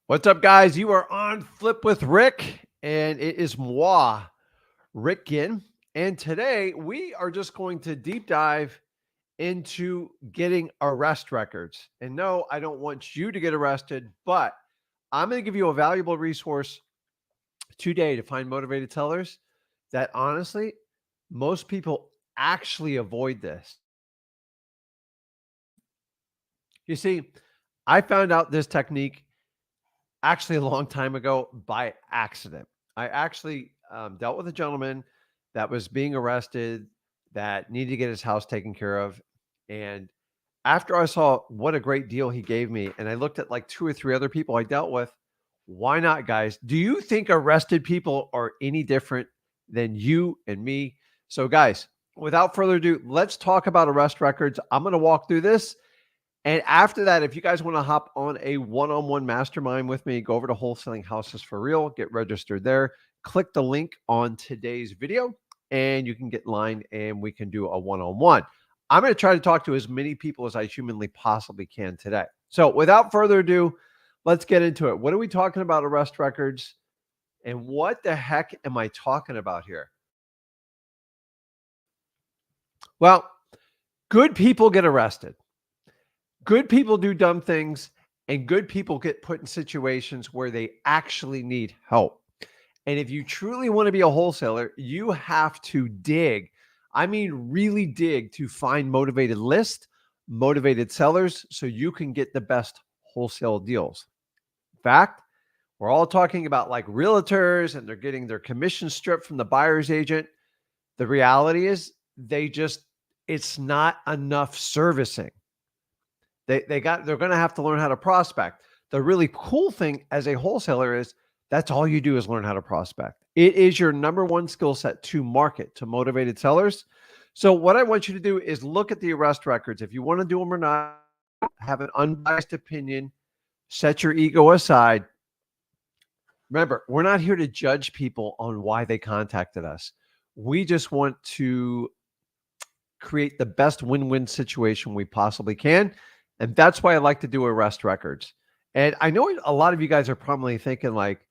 What's up, guys? You are on Flip with Rick, and it is moi, Rick Ginn. And today we are just going to deep dive into getting arrest records. And no, I don't want you to get arrested, but I'm going to give you a valuable resource today to find motivated sellers that honestly, most people actually avoid this. You see, I found out this technique actually a long time ago by accident. I actually dealt with a gentleman that was being arrested that needed to get his house taken care of. And after I saw what a great deal he gave me, and I looked at like 2 or 3 other people I dealt with, why not, guys? Do you think arrested people are any different than you and me? So, guys, without further ado, let's talk about arrest records. I'm going to walk through this. And after that, if you guys want to hop on a one-on-one mastermind with me, go over to Wholesaling Houses for Real, get registered there, click the link on today's video, and you can get lined and we can do a one-on-one. I'm going to try to talk to as many people as I humanly possibly can today. So without further ado, let's get into it. What are we talking about arrest records? And what the heck am I talking about here? Well, good people get arrested. Good people do dumb things, and good people get put in situations where they actually need help. And if you truly want to be a wholesaler, you have to dig. I mean, really dig to find motivated lists, motivated sellers, so you can get the best wholesale deals. In fact, we're all talking about like realtors and they're getting their commission stripped from the buyer's agent. The reality is it's not enough servicing. They're going to have to learn how to prospect. The really cool thing as a wholesaler is that's all you do is learn how to prospect. It is your number one skill set to market to motivated sellers. So what I want you to do is look at the arrest records. If you want to do them or not, have an unbiased opinion, set your ego aside. Remember, we're not here to judge people on why they contacted us. We just want to create the best win-win situation we possibly can. And that's why I like to do arrest records. And I know a lot of you guys are probably thinking like,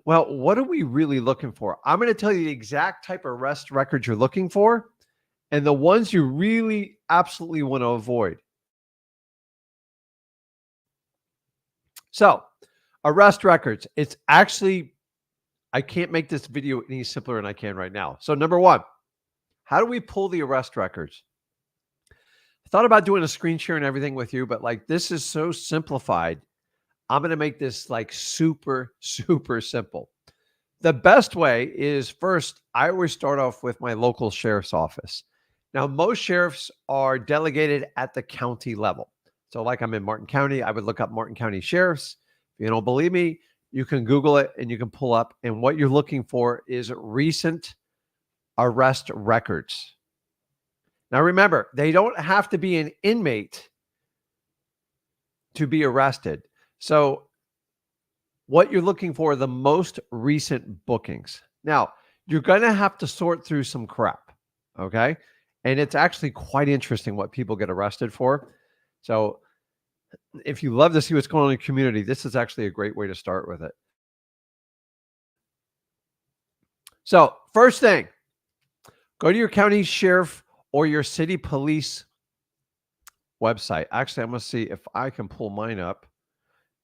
well, what are we really looking for? I'm going to tell you the exact type of arrest records you're looking for and the ones you really absolutely want to avoid. So arrest records, it's actually, I can't make this video any simpler than I can right now. So number one, how do we pull the arrest records? I thought about doing a screen share and everything with you, but like this is so simplified. I'm going to make this like super, super simple. The best way is first, I always start off with my local sheriff's office. Now, most sheriffs are delegated at the county level. So like I'm in Martin County, I would look up Martin County sheriffs. If you don't believe me, you can Google it and you can pull up. And what you're looking for is recent arrest records. Now, remember, they don't have to be an inmate to be arrested. So what you're looking for are the most recent bookings. Now, you're going to have to sort through some crap, okay? And it's actually quite interesting what people get arrested for. So if you love to see what's going on in the community, this is actually a great way to start with it. So first thing, go to your county sheriff or your city police website. Actually, I'm going to see if I can pull mine up.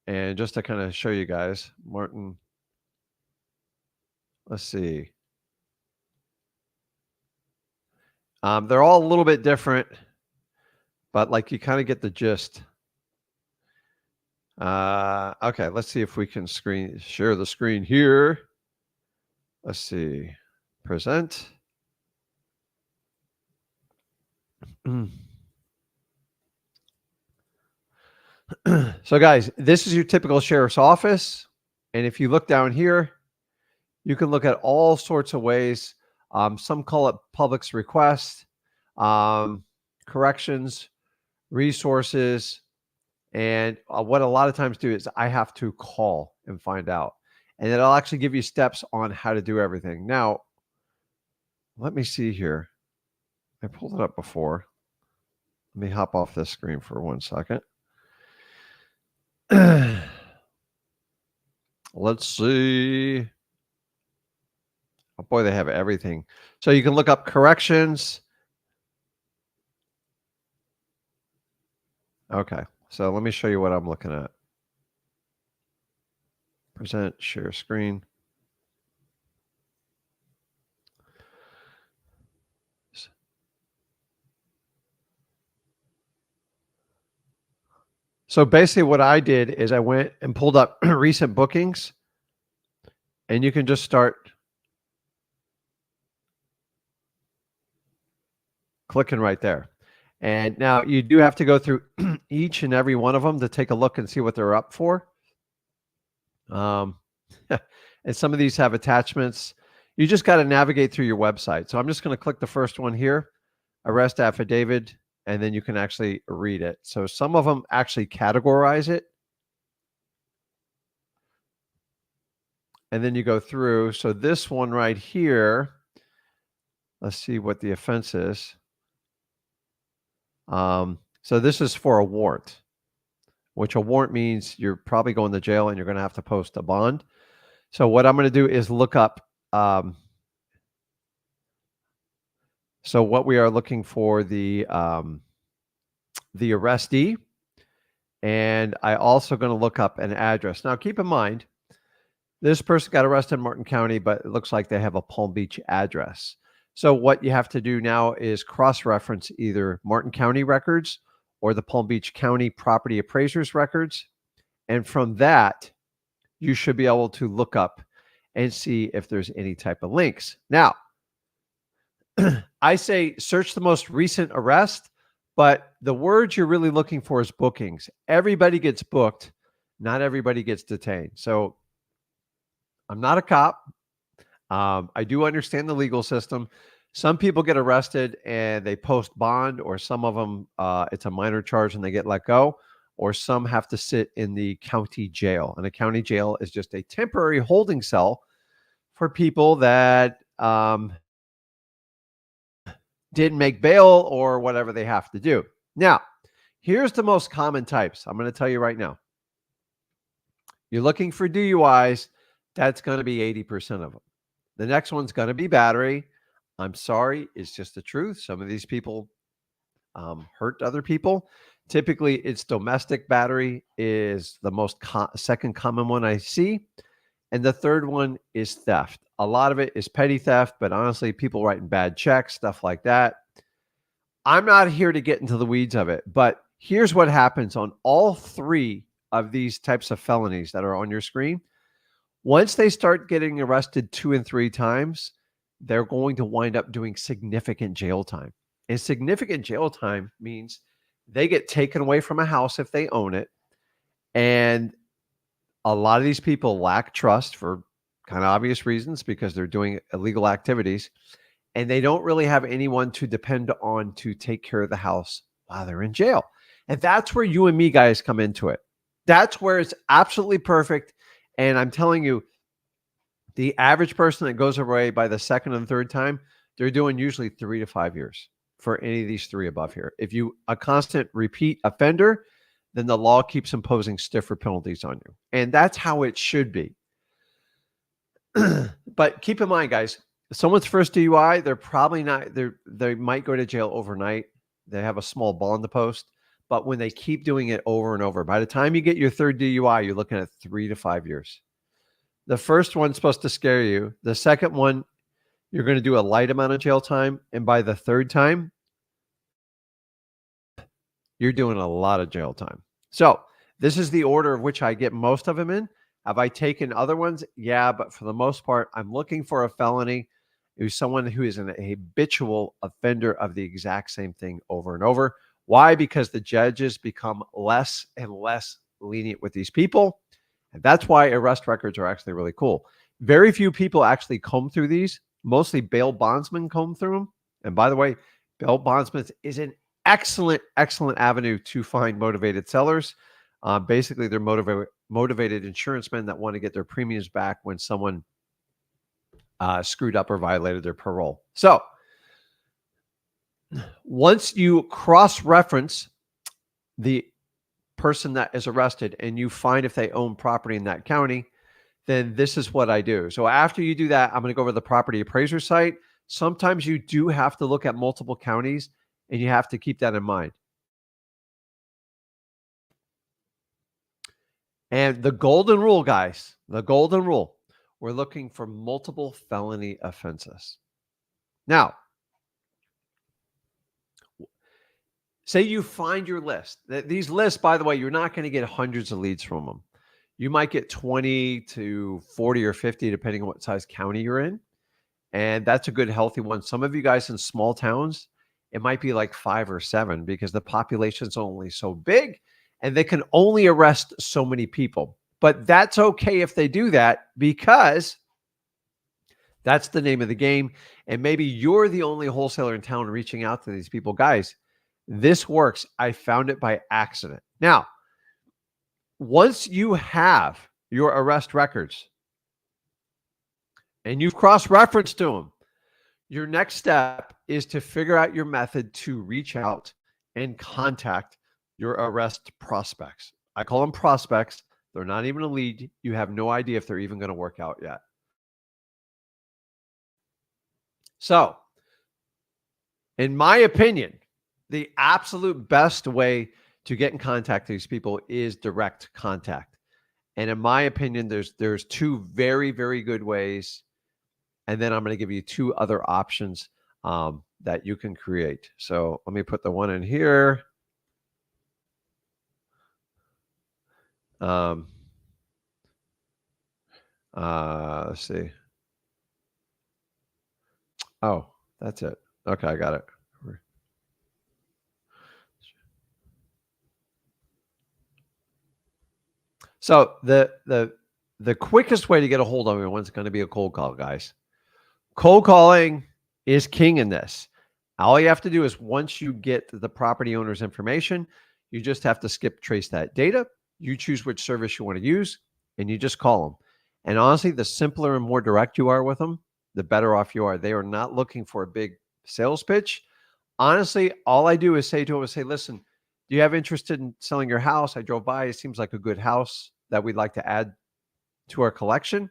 And just to kind of show you guys, Martin, let's see. They're all a little bit different, but like you kind of get the gist. Okay, let's see if we can share the screen here. Let's see. Present. So guys, this is your typical sheriff's office. And if you look down here, you can look at all sorts of ways. Some call it public's request, corrections, resources. And what a lot of times do is I have to call and find out. And it'll actually give you steps on how to do everything. Now, let me see here. I pulled it up before. Let me hop off this screen for 1 second. let's see. Oh boy, they have everything. So you can look up corrections. Okay, so let me show you what I'm looking at. Present, share screen. So basically what I did is I went and pulled up recent bookings, and you can just start clicking right there. And now you do have to go through each and every one of them to take a look and see what they're up for. And some of these have attachments. You just got to navigate through your website. So I'm just going to click the first one here, arrest affidavit, and then you can actually read it. So some of them actually categorize it. And then you go through. So this one right here, let's see what the offense is. So this is for a warrant, which a warrant means you're probably going to jail and you're going to have to post a bond. So what I'm going to do is look up. So what we are looking for the arrestee, and I also going to look up an address. Now keep in mind, this person got arrested in Martin County, but it looks like they have a Palm Beach address. So what you have to do now is cross-reference either Martin County records or the Palm Beach County property appraisers records. And from that, you should be able to look up and see if there's any type of links. Now, I say search the most recent arrest, but the words you're really looking for is bookings. Everybody gets booked. Not everybody gets detained. So I'm not a cop. I do understand the legal system. Some people get arrested and they post bond, or some of them, it's a minor charge and they get let go, or some have to sit in the county jail. And a county jail is just a temporary holding cell for people that didn't make bail or whatever they have to do. Now, here's the most common types. I'm going to tell you right now. You're looking for DUIs. That's going to be 80% of them. The next one's going to be battery. I'm sorry, it's just the truth. Some of these people hurt other people. Typically, it's domestic battery is the most second common one I see. And the third one is theft. A lot of it is petty theft, but honestly, people writing bad checks, stuff like that. I'm not here to get into the weeds of it, but here's what happens on all three of these types of felonies that are on your screen. Once they start getting arrested 2 and 3 times, they're going to wind up doing significant jail time. And significant jail time means they get taken away from a house if they own it. And a lot of these people lack trust for kind of obvious reasons because they're doing illegal activities. And they don't really have anyone to depend on to take care of the house while they're in jail. And that's where you and me guys come into it. That's where it's absolutely perfect. And I'm telling you, the average person that goes away by the second and third time, they're doing usually 3 to 5 years for any of these three above here. If you a constant repeat offender, then the law keeps imposing stiffer penalties on you. And that's how it should be. But keep in mind, guys, someone's first DUI, they're probably not, they might go to jail overnight. They have a small bond to post. But when they keep doing it over and over, by the time you get your third DUI, you're looking at 3 to 5 years. The first one's supposed to scare you. The second one, you're going to do a light amount of jail time. And by the third time, you're doing a lot of jail time. So this is the order of which I get most of them in. Have I taken other ones? Yeah, but for the most part, I'm looking for a felony who's someone who is an habitual offender of the exact same thing over and over. Why? Because the judges become less and less lenient with these people. And that's why arrest records are actually really cool. Very few people actually comb through these. Mostly bail bondsmen comb through them. And by the way, bail bondsmen is an excellent, excellent avenue to find motivated sellers. Basically, they're motivated insurance men that want to get their premiums back when someone screwed up or violated their parole. So once you cross-reference the person that is arrested and you find if they own property in that county, then this is what I do. So after you do that, I'm going to go over the property appraiser site. Sometimes you do have to look at multiple counties, and you have to keep that in mind. And the golden rule, guys, the golden rule, we're looking for multiple felony offenses. Now, say you find your list. These lists, by the way, you're not going to get hundreds of leads from them. You might get 20 to 40 or 50, depending on what size county you're in. And that's a good, healthy one. Some of you guys in small towns, it might be like 5 or 7 because the population's only so big and they can only arrest so many people. But that's okay if they do that, because that's the name of the game. And maybe you're the only wholesaler in town reaching out to these people. Guys, this works. I found it by accident. Now, once you have your arrest records and you've cross-referenced to them, your next step is to figure out your method to reach out and contact your arrest prospects. I call them prospects. They're not even a lead. You have no idea if they're even going to work out yet. So, in my opinion, the absolute best way to get in contact with these people is direct contact. And in my opinion, there's 2 very, very good ways. And then I'm going to give you 2 other options that you can create. So let me put the one in here. Let's see. Oh, that's it. Okay, I got it. So the quickest way to get a hold of everyone is going to be a cold call, guys. Cold calling is king in this. All you have to do is, once you get the property owner's information, you just have to skip trace that data. You choose which service you want to use, and you just call them. And honestly, the simpler and more direct you are with them, the better off you are. They are not looking for a big sales pitch. Honestly, all I do is say to them, listen, do you have interest in selling your house? I drove by. It seems like a good house that we'd like to add to our collection.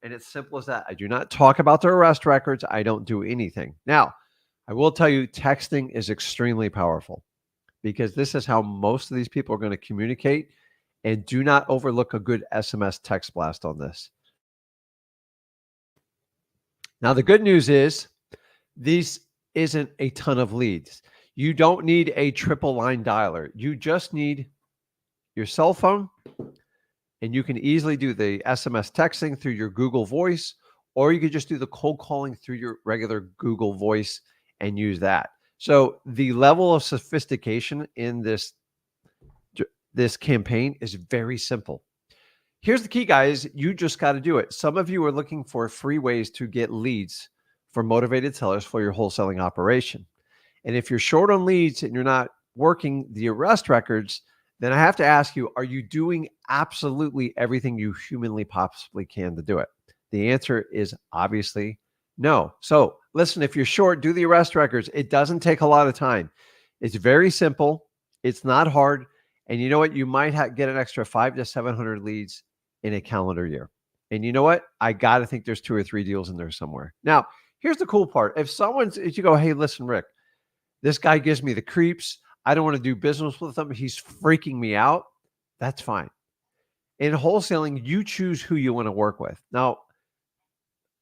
And it's simple as that. I do not talk about their arrest records. I don't do anything. Now, I will tell you, texting is extremely powerful, because this is how most of these people are going to communicate. And do not overlook a good SMS text blast on this. Now, the good news is these isn't a ton of leads. You don't need a triple line dialer. You just need your cell phone, and you can easily do the SMS texting through your Google Voice, or you could just do the cold calling through your regular Google Voice and use that. So the level of sophistication in this campaign is very simple. Here's the key, guys. You just got to do it. Some of you are looking for free ways to get leads for motivated sellers for your wholesaling operation. And if you're short on leads and you're not working the arrest records, then I have to ask you, are you doing absolutely everything you humanly possibly can to do it? The answer is obviously no. So listen, if you're short, do the arrest records. It doesn't take a lot of time. It's very simple. It's not hard. And you know what? You might get an extra 500 to 700 leads in a calendar year. And you know what? I got to think there's 2 or 3 deals in there somewhere. Now, here's the cool part. If you go, hey, listen, Rick, this guy gives me the creeps. I don't want to do business with him. He's freaking me out. That's fine. In wholesaling, you choose who you want to work with. Now,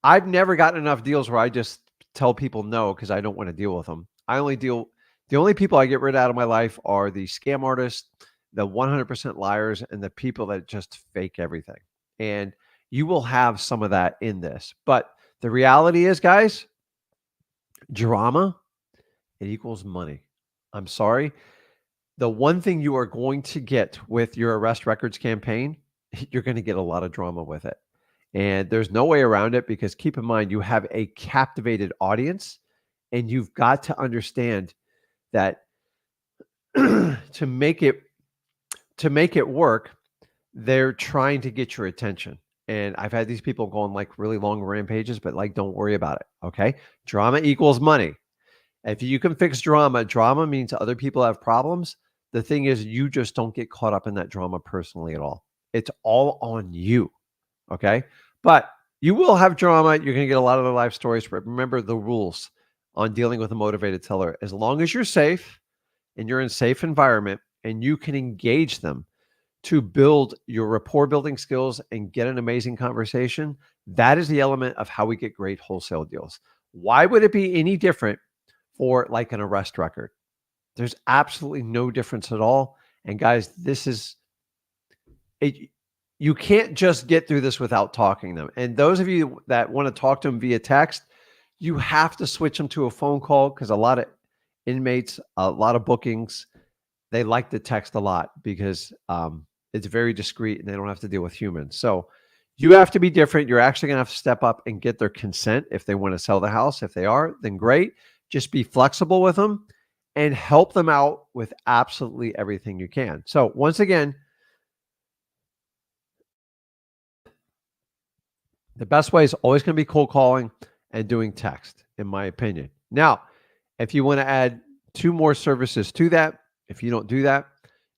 I've never gotten enough deals where I just tell people no because I don't want to deal with them. The only people I get rid out of my life are the scam artists, the 100% liars, and the people that just fake everything. And you will have some of that in this. But the reality is, guys, drama, it equals money. I'm sorry. The one thing you are going to get with your arrest records campaign, you're going to get a lot of drama with it. And there's no way around it, because keep in mind, you have a captivated audience, and you've got to understand that to make it work, they're trying to get your attention. And I've had these people go on like really long rampages, but like, don't worry about it. Okay. Drama equals money. If you can fix drama means other people have problems. The thing is, you just don't get caught up in that drama personally at all. It's all on you. Okay. But you will have drama. You're going to get a lot of their life stories. But remember the rules on dealing with a motivated seller. As long as you're safe and you're in a safe environment and you can engage them to build your rapport building skills and get an amazing conversation, that is the element of how we get great wholesale deals. Why would it be any different for like an arrest record? There's absolutely no difference at all. And guys, this is it. You can't just get through this without talking to them. And those of you that want to talk to them via text, you have to switch them to a phone call because a lot of inmates, a lot of bookings, they like to text a lot because it's very discreet and they don't have to deal with humans. So you have to be different. You're actually going to have to step up and get their consent if they want to sell the house. If they are, then great. Just be flexible with them and help them out with absolutely everything you can. So once again, the best way is always going to be cold calling and doing text, in my opinion. Now, if you want to add two more services to that, if you don't do that,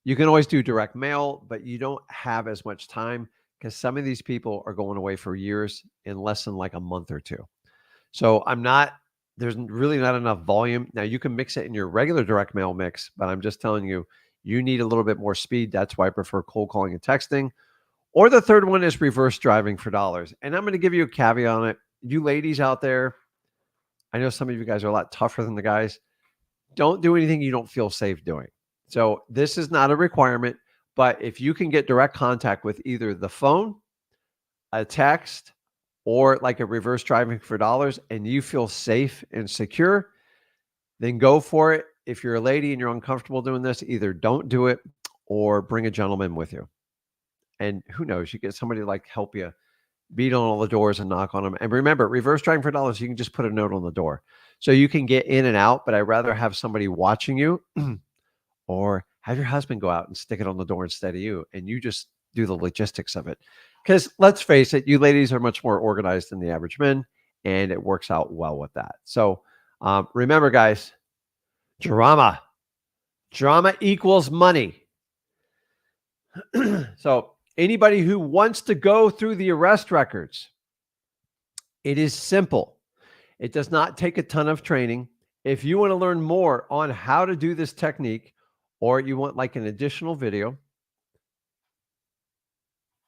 you can always do direct mail, but you don't have as much time because some of these people are going away for years in less than like a month or two. So there's really not enough volume. Now you can mix it in your regular direct mail mix, but I'm just telling you, you need a little bit more speed. That's why I prefer cold calling and texting. Or the third one is reverse driving for dollars. And I'm going to give you a caveat on it. You ladies out there, I know some of you guys are a lot tougher than the guys. Don't do anything you don't feel safe doing. So this is not a requirement, but if you can get direct contact with either the phone, a text, or like a reverse driving for dollars, and you feel safe and secure, then go for it. If you're a lady and you're uncomfortable doing this, either don't do it or bring a gentleman with you. And who knows, you get somebody to like help you beat on all the doors and knock on them. And remember, reverse driving for dollars, you can just put a note on the door. So you can get in and out, but I'd rather have somebody watching you or have your husband go out and stick it on the door instead of you. And you just do the logistics of it. Because let's face it, you ladies are much more organized than the average men, and it works out well with that. So remember, guys, drama. Drama equals money. So anybody who wants to go through the arrest records, it is simple. It does not take a ton of training. If you want to learn more on how to do this technique, or you want like an additional video,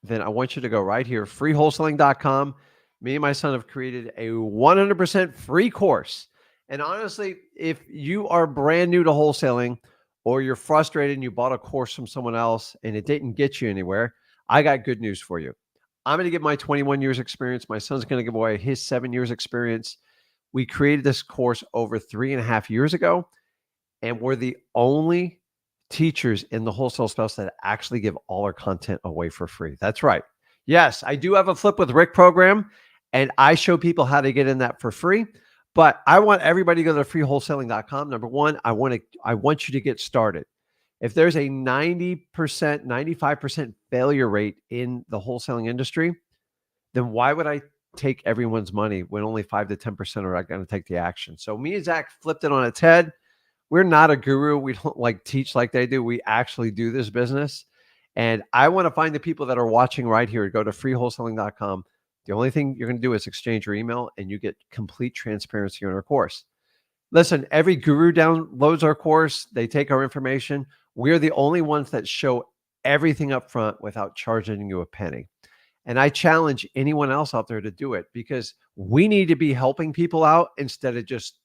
then I want you to go right here, freewholesaling.com. Me and my son have created a 100% free course. And honestly, if you are brand new to wholesaling or you're frustrated and you bought a course from someone else and it didn't get you anywhere, I got good news for you. I'm going to give my 21 years experience. My son's going to give away his 7 years experience. We created this course over 3.5 years ago, and we're the only teachers in the wholesale space that actually give all our content away for free. That's right. Yes, I do have a Flip with Rick program, and I show people how to get in that for free. But I want everybody to go to freewholesaling.com. Number one, I want you to get started. If there's a 90%, 95% failure rate in the wholesaling industry, then why would I take everyone's money when only 5 to 10% are going to take the action? So me and Zach flipped it on its head. We're not a guru. We don't like teach like they do. We actually do this business. And I want to find the people that are watching right here. Go to freewholesaling.com. The only thing you're going to do is exchange your email and you get complete transparency on our course. Listen, every guru downloads our course. They take our information. We're the only ones that show everything up front without charging you a penny. And I challenge anyone else out there to do it because we need to be helping people out instead of just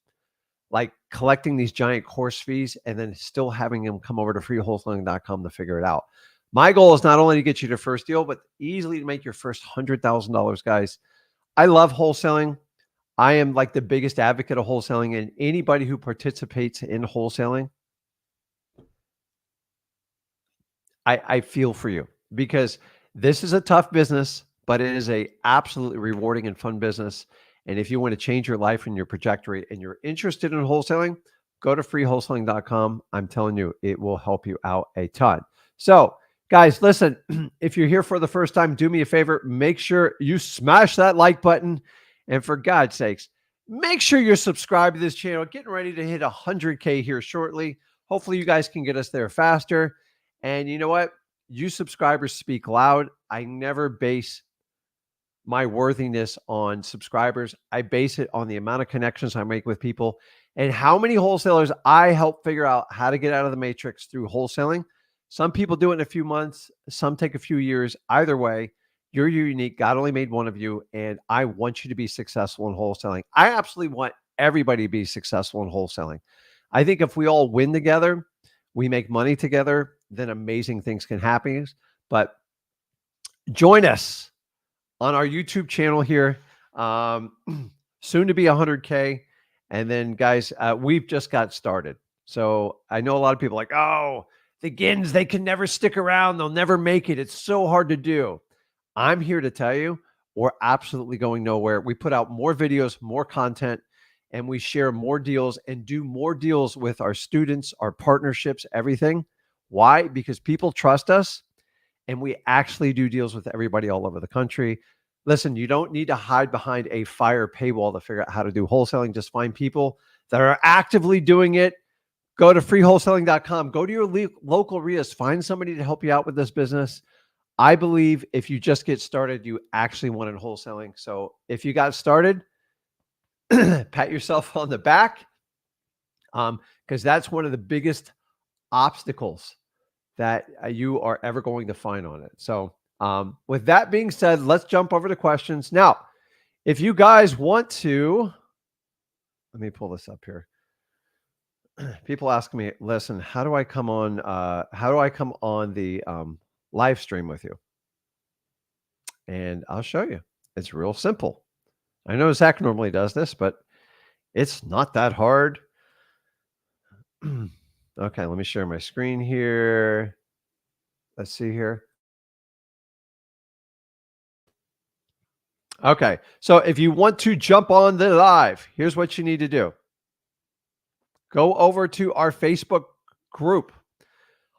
like collecting these giant course fees and then still having them come over to freewholesaling.com to figure it out. My goal is not only to get you to first deal, but easily to make your first $100,000, guys. I love wholesaling. I am like the biggest advocate of wholesaling, and anybody who participates in wholesaling, I feel for you because this is a tough business, but it is a absolutely rewarding and fun business. And if you want to change your life and your trajectory and you're interested in wholesaling, go to freewholesaling.com. I'm telling you, it will help you out a ton. So, guys, listen, if you're here for the first time, do me a favor. Make sure you smash that like button. And for God's sakes, make sure you're subscribed to this channel. Getting ready to hit 100K here shortly. Hopefully, you guys can get us there faster. And you know what? You subscribers speak loud. I never base my worthiness on subscribers. I base it on the amount of connections I make with people and how many wholesalers I help figure out how to get out of the matrix through wholesaling. Some people do it in a few months, some take a few years. Either way, you're unique. God only made one of you, and I want you to be successful in wholesaling. I absolutely want everybody to be successful in wholesaling. I think if we all win together, we make money together, then amazing things can happen. But join us on our YouTube channel here, soon to be 100K. And then, guys, we've just got started. So I know a lot of people are like, oh, the Gins, they can never stick around. They'll never make it. It's so hard to do. I'm here to tell you, we're absolutely going nowhere. We put out more videos, more content, and we share more deals and do more deals with our students, our partnerships, everything. Why? Because people trust us, and we actually do deals with everybody all over the country. Listen, you don't need to hide behind a fire paywall to figure out how to do wholesaling. Just find people that are actively doing it. Go to freewholesaling.com. Go to your local RIAs. Find somebody to help you out with this business. I believe if you just get started, you actually want in wholesaling. So if you got started, pat yourself on the back, because that's one of the biggest obstacles that you are ever going to find on it. So with that being said, let's jump over to questions. Now, if you guys want to, let me pull this up here. People ask me, listen, how do I come on the live stream with you? And I'll show you. It's real simple. I know Zach normally does this, but it's not that hard. Okay, let me share my screen here. Let's see here. Okay, so if you want to jump on the live, here's what you need to do. Go over to our Facebook group.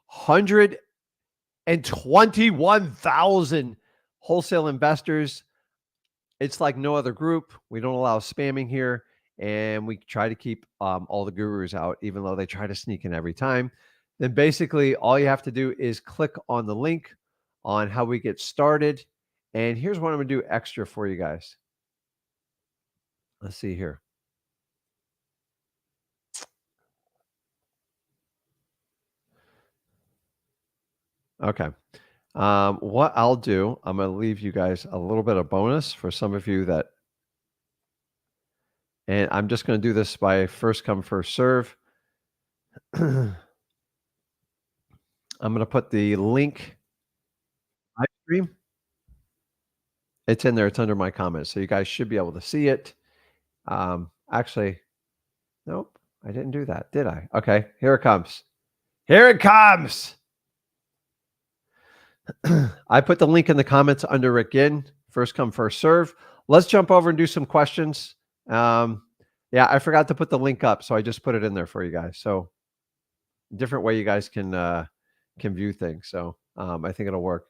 121,000 wholesale investors. It's like no other group. We don't allow spamming here, and we try to keep all the gurus out, even though they try to sneak in every time. Then basically all you have to do is click on the link on how we get started. And here's what I'm going to do extra for you guys. Let's see here. Okay. What I'll do, I'm going to leave you guys a little bit of bonus for some of you that, and I'm just going to do this by first come, first serve. I'm going to put the link live stream. It's in there. It's under my comments. So you guys should be able to see it. Actually, nope, I didn't do that, did I? Okay, here it comes. Here it comes. I put the link in the comments under Rick Ginn. First come, first serve. Let's jump over and do some questions. Yeah, I forgot to put the link up, so I just put it in there for you guys. So different way you guys can view things. So I think it'll work.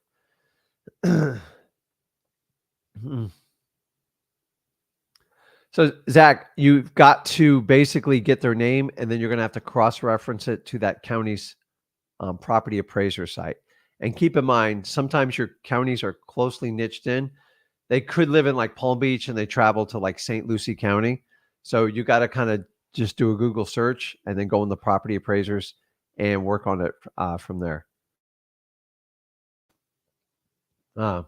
So Zach, you've got to basically get their name, and then you're going to have to cross-reference it to that county's property appraiser site. And keep in mind, sometimes your counties are closely niched in. They could live in like Palm Beach and they travel to like St. Lucie County. So you got to kind of just do a Google search and then go in the property appraisers and work on it from there. The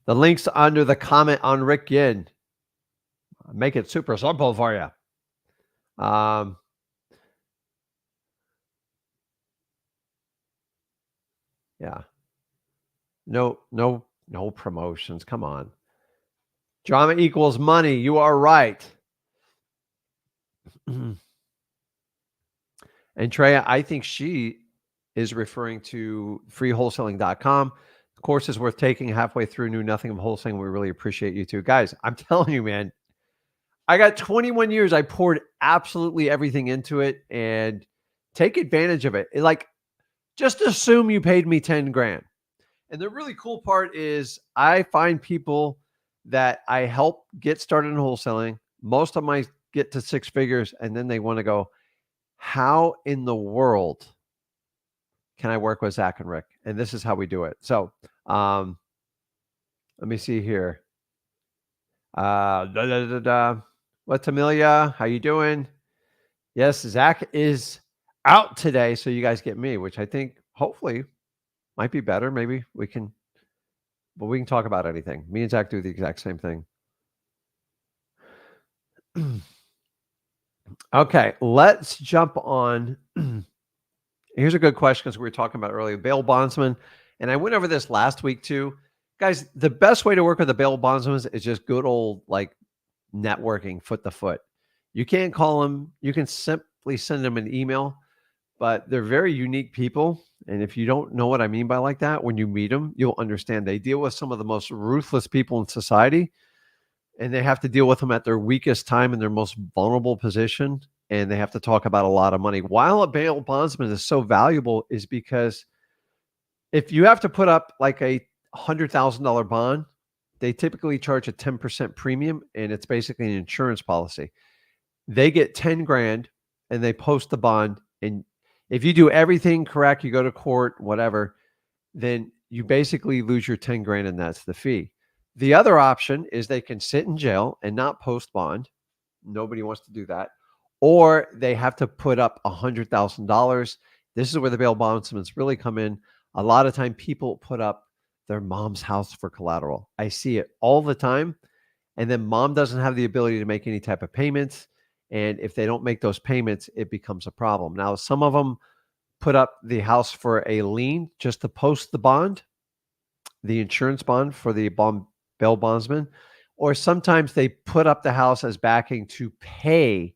link's under the comment on Rick Ginn. Make it super simple for you. Yeah. No promotions. Come on. Drama equals money. You are right. And Treya, I think she is referring to freewholesaling.com. The course is worth taking. Halfway through, knew nothing of wholesaling. We really appreciate you too. Guys, I'm telling you, man, I got 21 years. I poured absolutely everything into it, and take advantage of it. Like, just assume you paid me 10 grand. And the really cool part is I find people that I help get started in wholesaling. Most of them get to six figures, and then they want to go, how in the world can I work with Zach and Rick? And this is how we do it. So Let me see here. What's Amelia? How you doing? Yes, Zach is out today, so you guys get me, which I think hopefully might be better. Maybe we can, but we can talk about anything. Me and Zach do the exact same thing. Okay, let's jump on. Here's a good question because we were talking about earlier, bail bondsman, and I went over this last week too. Guys, the best way to work with the bail bondsman is just good old like networking, foot to foot. You can't call them. You can simply send them an email, but they're very unique people. And if you don't know what I mean by like that, when you meet them, you'll understand they deal with some of the most ruthless people in society, and they have to deal with them at their weakest time in their most vulnerable position. And they have to talk about a lot of money. While a bail bondsman is so valuable is because if you have to put up like a $100,000 bond, they typically charge a 10% premium, and it's basically an insurance policy. They get 10 grand and they post the bond. And if you do everything correct, you go to court, whatever, then you basically lose your 10 grand and that's the fee. The other option is they can sit in jail and not post bond. Nobody wants to do that. Or they have to put up $100,000. This is where the bail bondsmen really come in. A lot of time people put up their mom's house for collateral. I see it all the time. And then mom doesn't have the ability to make any type of payments. And if they don't make those payments, it becomes a problem. Now, some of them put up the house for a lien just to post the bond, the insurance bond for the bail bondsman, or sometimes they put up the house as backing to pay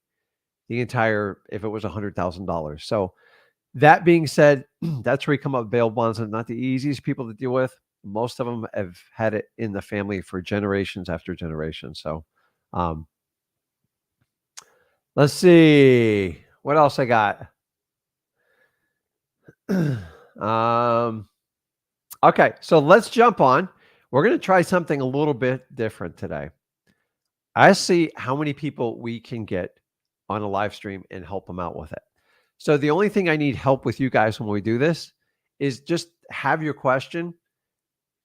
the entire, if it was $100,000. So that being said, that's where you come up with bail bondsmen, not the easiest people to deal with. Most of them have had it in the family for generations after generations. So let's see what else I got. Okay, so let's jump on. We're going to try something a little bit different today. I see how many people we can get on a live stream and help them out with it. So the only thing I need help with you guys when we do this is just have your question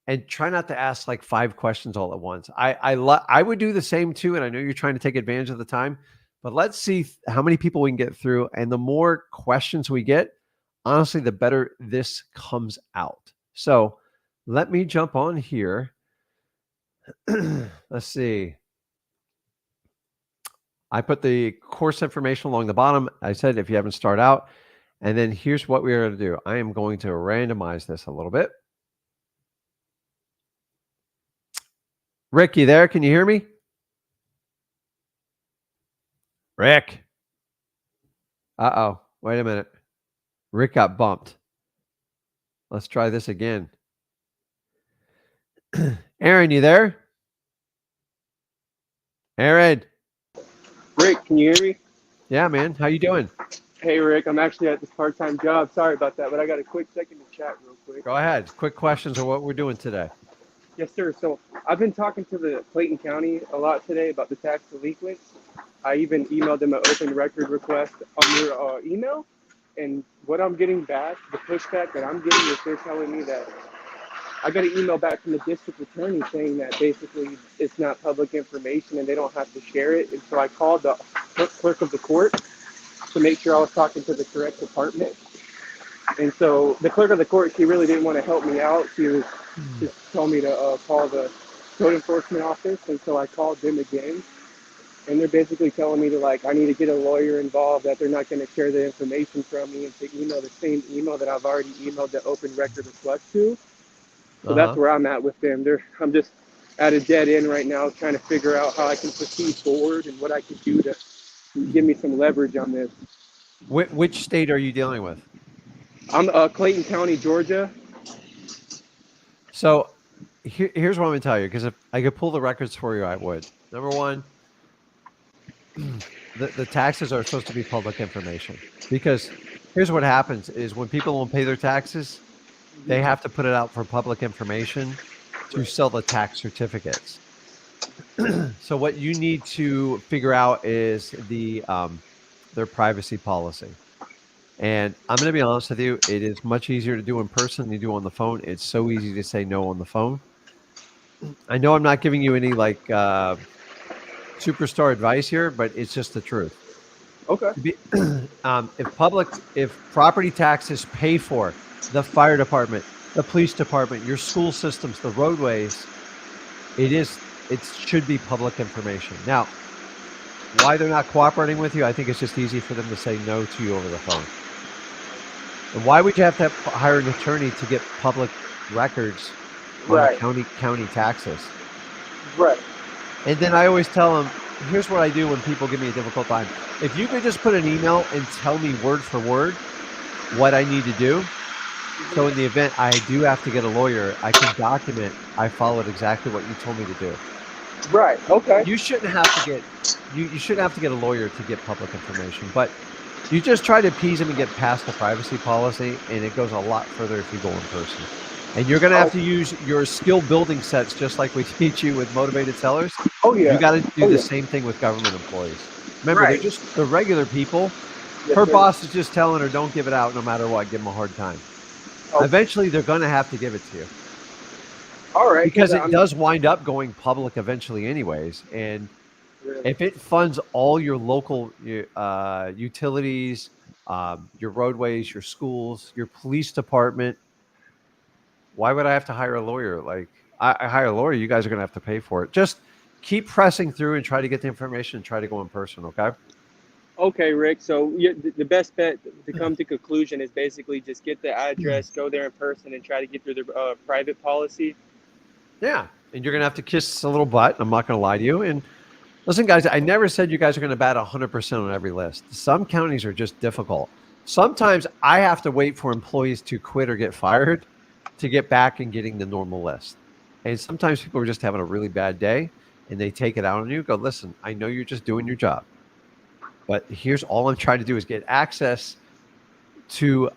and try not to ask like 5 questions all at once. I would do the same too, and I know you're trying to take advantage of the time, but let's see how many people we can get through. And the more questions we get, honestly, the better this comes out. So let me jump on here. Let's see. I put the course information along the bottom. I said if you haven't started out, and then here's what we're going to do. I am going to randomize this a little bit. Rick, you there? Can you hear me? Rick. Uh-oh. Wait a minute. Rick got bumped. Let's try this again. Aaron, you there? Aaron. Rick, can you hear me? Yeah, man. How you doing? Hey, Rick, I'm actually at this part-time job. Sorry about that, but I got a quick second to chat real quick. Go ahead. Quick questions of what we're doing today. Yes, sir. So I've been talking to the Clayton County a lot today about the tax delinquents. I even emailed them an open record request on your email. And what I'm getting back, the pushback that I'm getting is they're telling me that I got an email back from the district attorney saying that basically it's not public information and they don't have to share it. And so I called the clerk of the court to make sure I was talking to the correct department. And so the clerk of the court, she really didn't want to help me out. She was just told me to call the code enforcement office. And so I called them again. And they're basically telling me to I need to get a lawyer involved, that they're not going to share the information from me, and to email the same email that I've already emailed the open record request to. So that's where I'm at with them. I'm just at a dead end right now, trying to figure out how I can proceed forward and what I can do to give me some leverage on this. Which state are you dealing with? I'm Clayton County, Georgia. So here's what I'm going to tell you, because if I could pull the records for you, I would. Number one, the taxes are supposed to be public information, because here's what happens is when people don't pay their taxes, they have to put it out for public information to sell the tax certificates. So what you need to figure out is their privacy policy. And I'm going to be honest with you, it is much easier to do in person than you do on the phone. It's so easy to say no on the phone. I know I'm not giving you any like superstar advice here, but it's just the truth. Okay. To be, if property taxes pay for the fire department, the police department, your school systems, the roadways, it should be public information. Now, why they're not cooperating with you, I think it's just easy for them to say no to you over the phone. And why would you have to hire an attorney to get public records on Right. county taxes? Right. And then I always tell them, here's what I do when people give me a difficult time. If you could just put an email and tell me word for word what I need to do, so in the event I do have to get a lawyer, I can document I followed exactly what you told me to do. Right. Okay. You shouldn't have to get you shouldn't have to get a lawyer to get public information, but you just try to appease them and get past the privacy policy, and it goes a lot further if you go in person. And you're going to have to use your skill building sets just like we teach you with motivated sellers. Oh yeah. You got to do Oh the yeah. same thing with government employees. Remember, Right. they're regular people. Yes, Her sir. boss is just telling her, don't give it out no matter what. Give them a hard time. Okay. Eventually, they're going to have to give it to you All right. because it I'm does wind up going public eventually anyways. And really, if it funds all your local utilities, your roadways, your schools, your police department, why would I have to hire a lawyer? Like I hire a lawyer, you guys are going to have to pay for it. Just keep pressing through and try to get the information and try to go in person. Okay. okay, Rick. So the best bet to come to conclusion is basically just get the address, go there in person, and try to get through the private policy. Yeah. And you're going to have to kiss a little butt. I'm not going to lie to you. And listen, guys, I never said you guys are going to bat 100% on every list. Some counties are just difficult. Sometimes I have to wait for employees to quit or get fired to get back and getting the normal list. And sometimes people are just having a really bad day and they take it out on you. Go, listen, I know you're just doing your job, but here's all I'm trying to do is get access to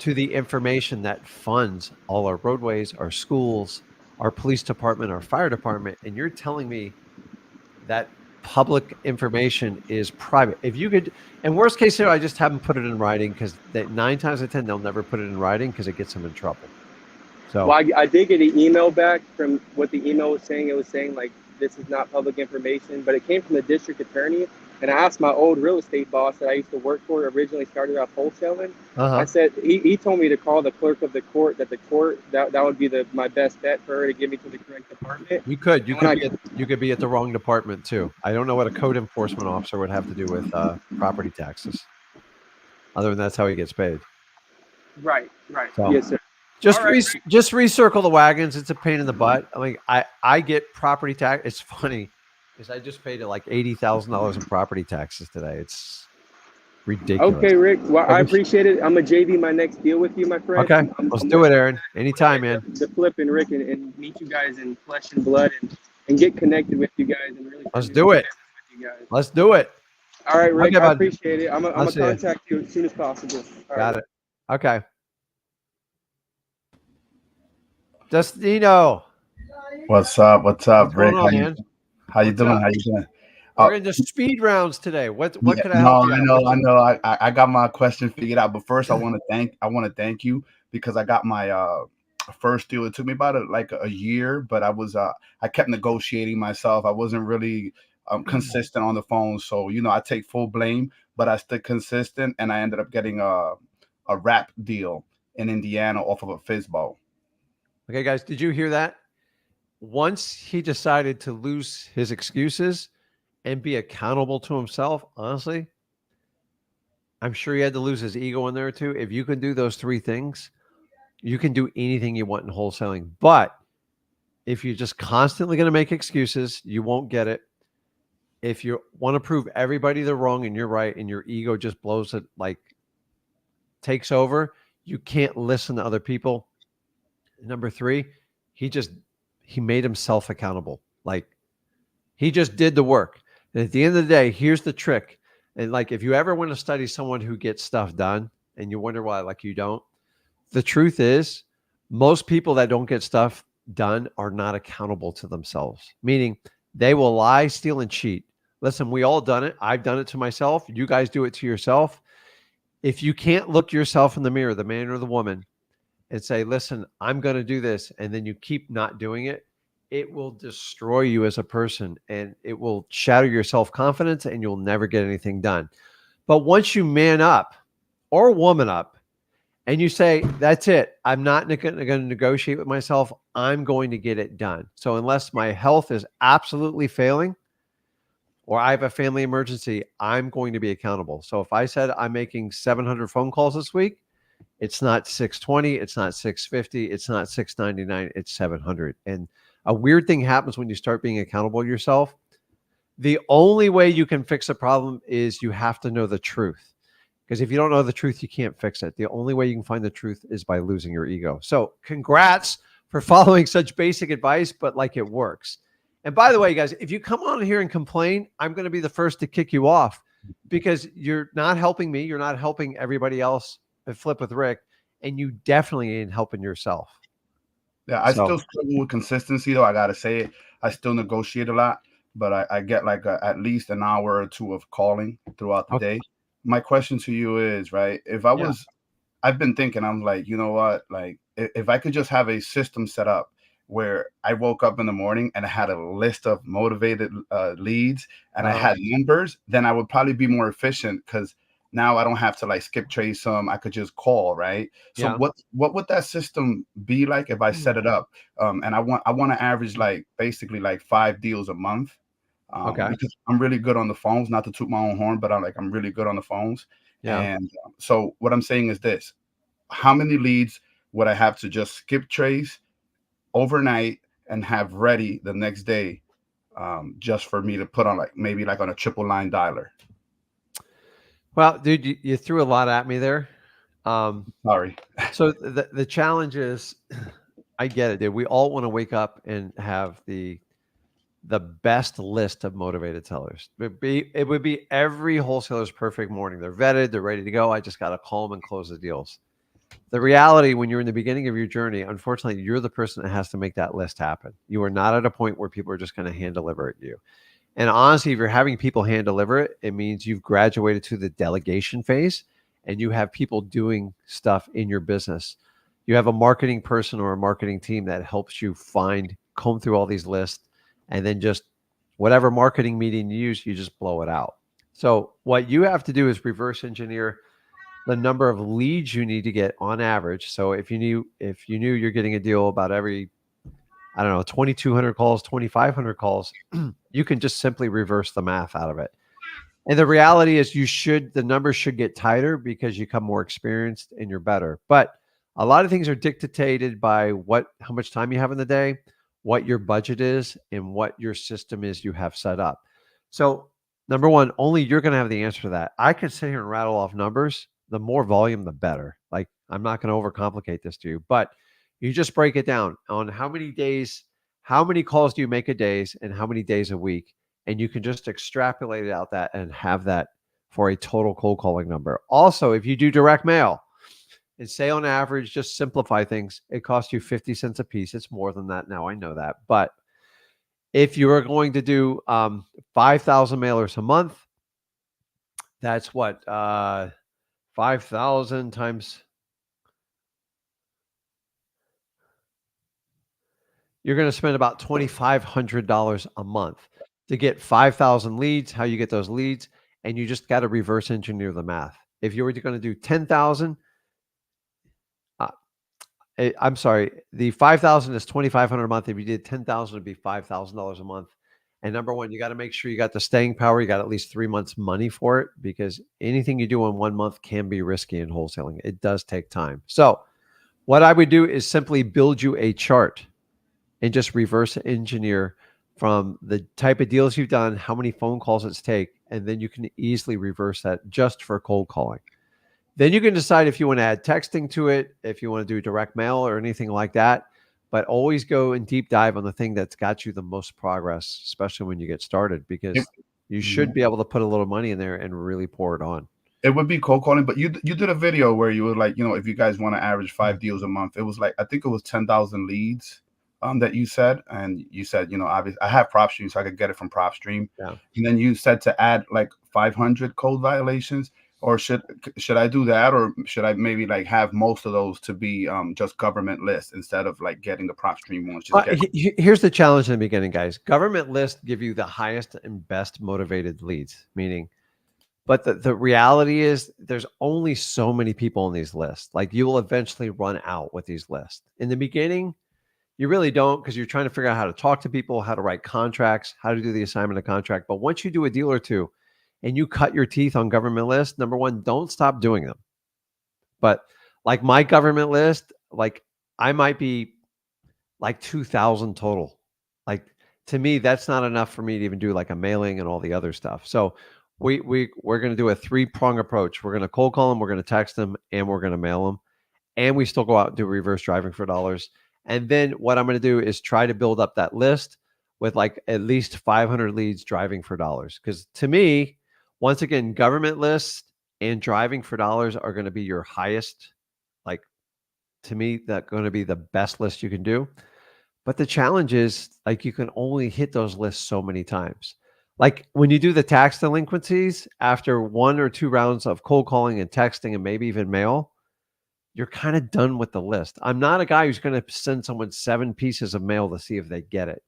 the information that funds all our roadways, our schools, our police department, our fire department. And you're telling me that public information is private. If you could, and worst case scenario, I just haven't put it in writing because 9 times out of 10, they'll never put it in writing because it gets them in trouble. So, Well, I did get an email back from what the email was saying. It was saying like this is not public information, but it came from the district attorney. And I asked my old real estate boss that I used to work for, originally started off wholesaling. I said he told me to call the clerk of the court. That the court that would be my best bet for her to get me to the correct department. you could be at the wrong department too. I don't know what a code enforcement officer would have to do with property taxes, other than that's how he gets paid. Right, right. So, Yes, sir. just All right. just recircle the wagons. It's a pain in the butt. I mean, I get property tax. It's funny because I just paid like $80,000 in property taxes today. It's ridiculous. Okay, Rick. Well, I appreciate it. I'm gonna JV my next deal with you, my friend. Okay, let's do it, Aaron. Anytime, man. The flip and Rick and meet you guys in flesh and blood and get connected with you guys and really. Let's do it. With you guys. Let's do it. All right, Rick. Okay, I bud. appreciate it. I'm gonna I'll see ya. contact you as soon as possible. All Got right. it. Okay. Destino. What's up? What's up, What's going Rick? on, man? How you What's doing? up? How you doing? We're into speed rounds today. What could I No, help you out with? I know. I got my question figured out, but first I want to thank you because I got my first deal. It took me about a year, but I kept negotiating myself. I wasn't really consistent on the phone, so I take full blame, but I stayed consistent, and I ended up getting a wrap deal in Indiana off of a FISBO. Okay, guys, did you hear that? Once he decided to lose his excuses and be accountable to himself, honestly, I'm sure he had to lose his ego in there too. If you can do those three things, you can do anything you want in wholesaling. But if you're just constantly going to make excuses, you won't get it. If you want to prove everybody they're wrong and you're right and your ego just blows it, like takes over, you can't listen to other people. Number three, he made himself accountable. Like he just did the work. And at the end of the day, here's the trick. And like, if you ever want to study someone who gets stuff done and you wonder why, like you don't, the truth is most people that don't get stuff done are not accountable to themselves, meaning they will lie, steal, and cheat. Listen, we all done it. I've done it to myself. You guys do it to yourself. If you can't look yourself in the mirror, the man or the woman, and say, listen, I'm going to do this, and then you keep not doing it, it will destroy you as a person, and it will shatter your self-confidence, and you'll never get anything done. But once you man up or woman up and you say, that's it, I'm not going to negotiate with myself, I'm going to get it done. So unless my health is absolutely failing or I have a family emergency, I'm going to be accountable. So if I said I'm making 700 phone calls this week, it's not 620, it's not 650, it's not 699, it's 700. And a weird thing happens when you start being accountable to yourself. The only way you can fix a problem is you have to know the truth. Because if you don't know the truth, you can't fix it. The only way you can find the truth is by losing your ego. So congrats for following such basic advice, but like it works. And by the way, guys, if you come on here and complain, I'm going to be the first to kick you off because you're not helping me. You're not helping everybody else at Flip with Rick. And you definitely ain't helping yourself. Yeah, I still So, struggle with consistency though. I gotta say it. I still negotiate a lot, but I get like at least an hour or two of calling throughout the okay. day. My question to you is, right? If I Yeah. was, I've been thinking, I'm like, you know what? Like, if I could just have a system set up where I woke up in the morning and I had a list of motivated leads and I Uh, had numbers, then I would probably be more efficient because now I don't have to like skip trace them. I could just call, right? So yeah. what would that system be like if I set it up? And I want to average like basically like 5 deals a month. Okay. Because I'm really good on the phones, not to toot my own horn, but I'm really good on the phones. Yeah. And so what I'm saying is this: how many leads would I have to just skip trace overnight and have ready the next day, just for me to put on like maybe like on a triple line dialer? Well, dude, you threw a lot at me there. Um, Sorry. so the challenge is, I get it, dude. We all want to wake up and have the best list of motivated sellers. It would be every wholesaler's perfect morning. They're vetted, they're ready to go. I just got to call them and close the deals. The reality when you're in the beginning of your journey, unfortunately, you're the person that has to make that list happen. You are not at a point where people are just going to hand deliver it to you. And honestly, if you're having people hand deliver it, it means you've graduated to the delegation phase and you have people doing stuff in your business. You have a marketing person or a marketing team that helps you comb through all these lists, and then just whatever marketing medium you use, you just blow it out. So, what you have to do is reverse engineer the number of leads you need to get on average. So, if you knew you're getting a deal about every, I don't know, 2,200 calls, 2,500 calls, you can just simply reverse the math out of it. And the reality is the numbers should get tighter because you become more experienced and you're better. But a lot of things are dictated by how much time you have in the day, what your budget is, and what your system is you have set up. So, number one, only you're going to have the answer to that. I could sit here and rattle off numbers. The more volume, the better. Like, I'm not going to overcomplicate this to you, but you just break it down on how many days, how many calls do you make a day, and how many days a week, and you can just extrapolate it out that and have that for a total cold calling number. Also, if you do direct mail and say on average, just simplify things, it costs you 50 cents a piece. It's more than that now, I know that. But if you are going to do 5,000 mailers a month, that's what, 5,000 times, you're going to spend about $2,500 a month to get 5,000 leads. How you get those leads, and you just got to reverse engineer the math. If you were going to do 10,000, uh, I'm sorry, the 5,000 is 2,500 a month. If you did 10,000, it'd be $5,000 a month. And number one, you got to make sure you got the staying power. You got at least 3 months money for it, because anything you do in 1 month can be risky in wholesaling. It does take time. So what I would do is simply build you a chart and just reverse engineer from the type of deals you've done, how many phone calls it's take, and then you can easily reverse that just for cold calling. Then you can decide if you want to add texting to it, if you want to do direct mail or anything like that. But always go and deep dive on the thing that's got you the most progress, especially when you get started, It, because you should mhm. be able to put a little money in there and really pour it on. It would be cold calling, but you did a video where you were like, if you guys want to average 5 deals a month, it was like I think it was 10,000 leads, that you said, and you said, obviously I have PropStream, so I could get it from PropStream, Yeah. and then you said to add like 500 code violations. Or should I do that, or should I maybe like have most of those to be just government lists instead of like getting the prop stream ones? Just get Here's the challenge in the beginning, guys. Government lists give you the highest and best motivated leads, meaning, but the reality is there's only so many people on these lists. Like you will eventually run out with these lists. In the beginning, you really don't, because you're trying to figure out how to talk to people, how to write contracts, how to do the assignment of contract. But once you do a deal or two and you cut your teeth on government lists, number one, don't stop doing them. But like my government list, like I might be like 2,000 total. Like to me, that's not enough for me to even do like a mailing and all the other stuff. So we're going to do a 3-prong approach. We're going to cold call them, we're going to text them, and we're going to mail them. And we still go out and do reverse driving for dollars. And then what I'm going to do is try to build up that list with like at least 500 leads driving for dollars. Because to me, once again, government lists and driving for dollars are going to be your highest. Like to me, that's going to be the best list you can do. But the challenge is like you can only hit those lists so many times. Like when you do the tax delinquencies after 1 or 2 rounds of cold calling and texting and maybe even mail, you're kind of done with the list. I'm not a guy who's going to send someone 7 pieces of mail to see if they get it.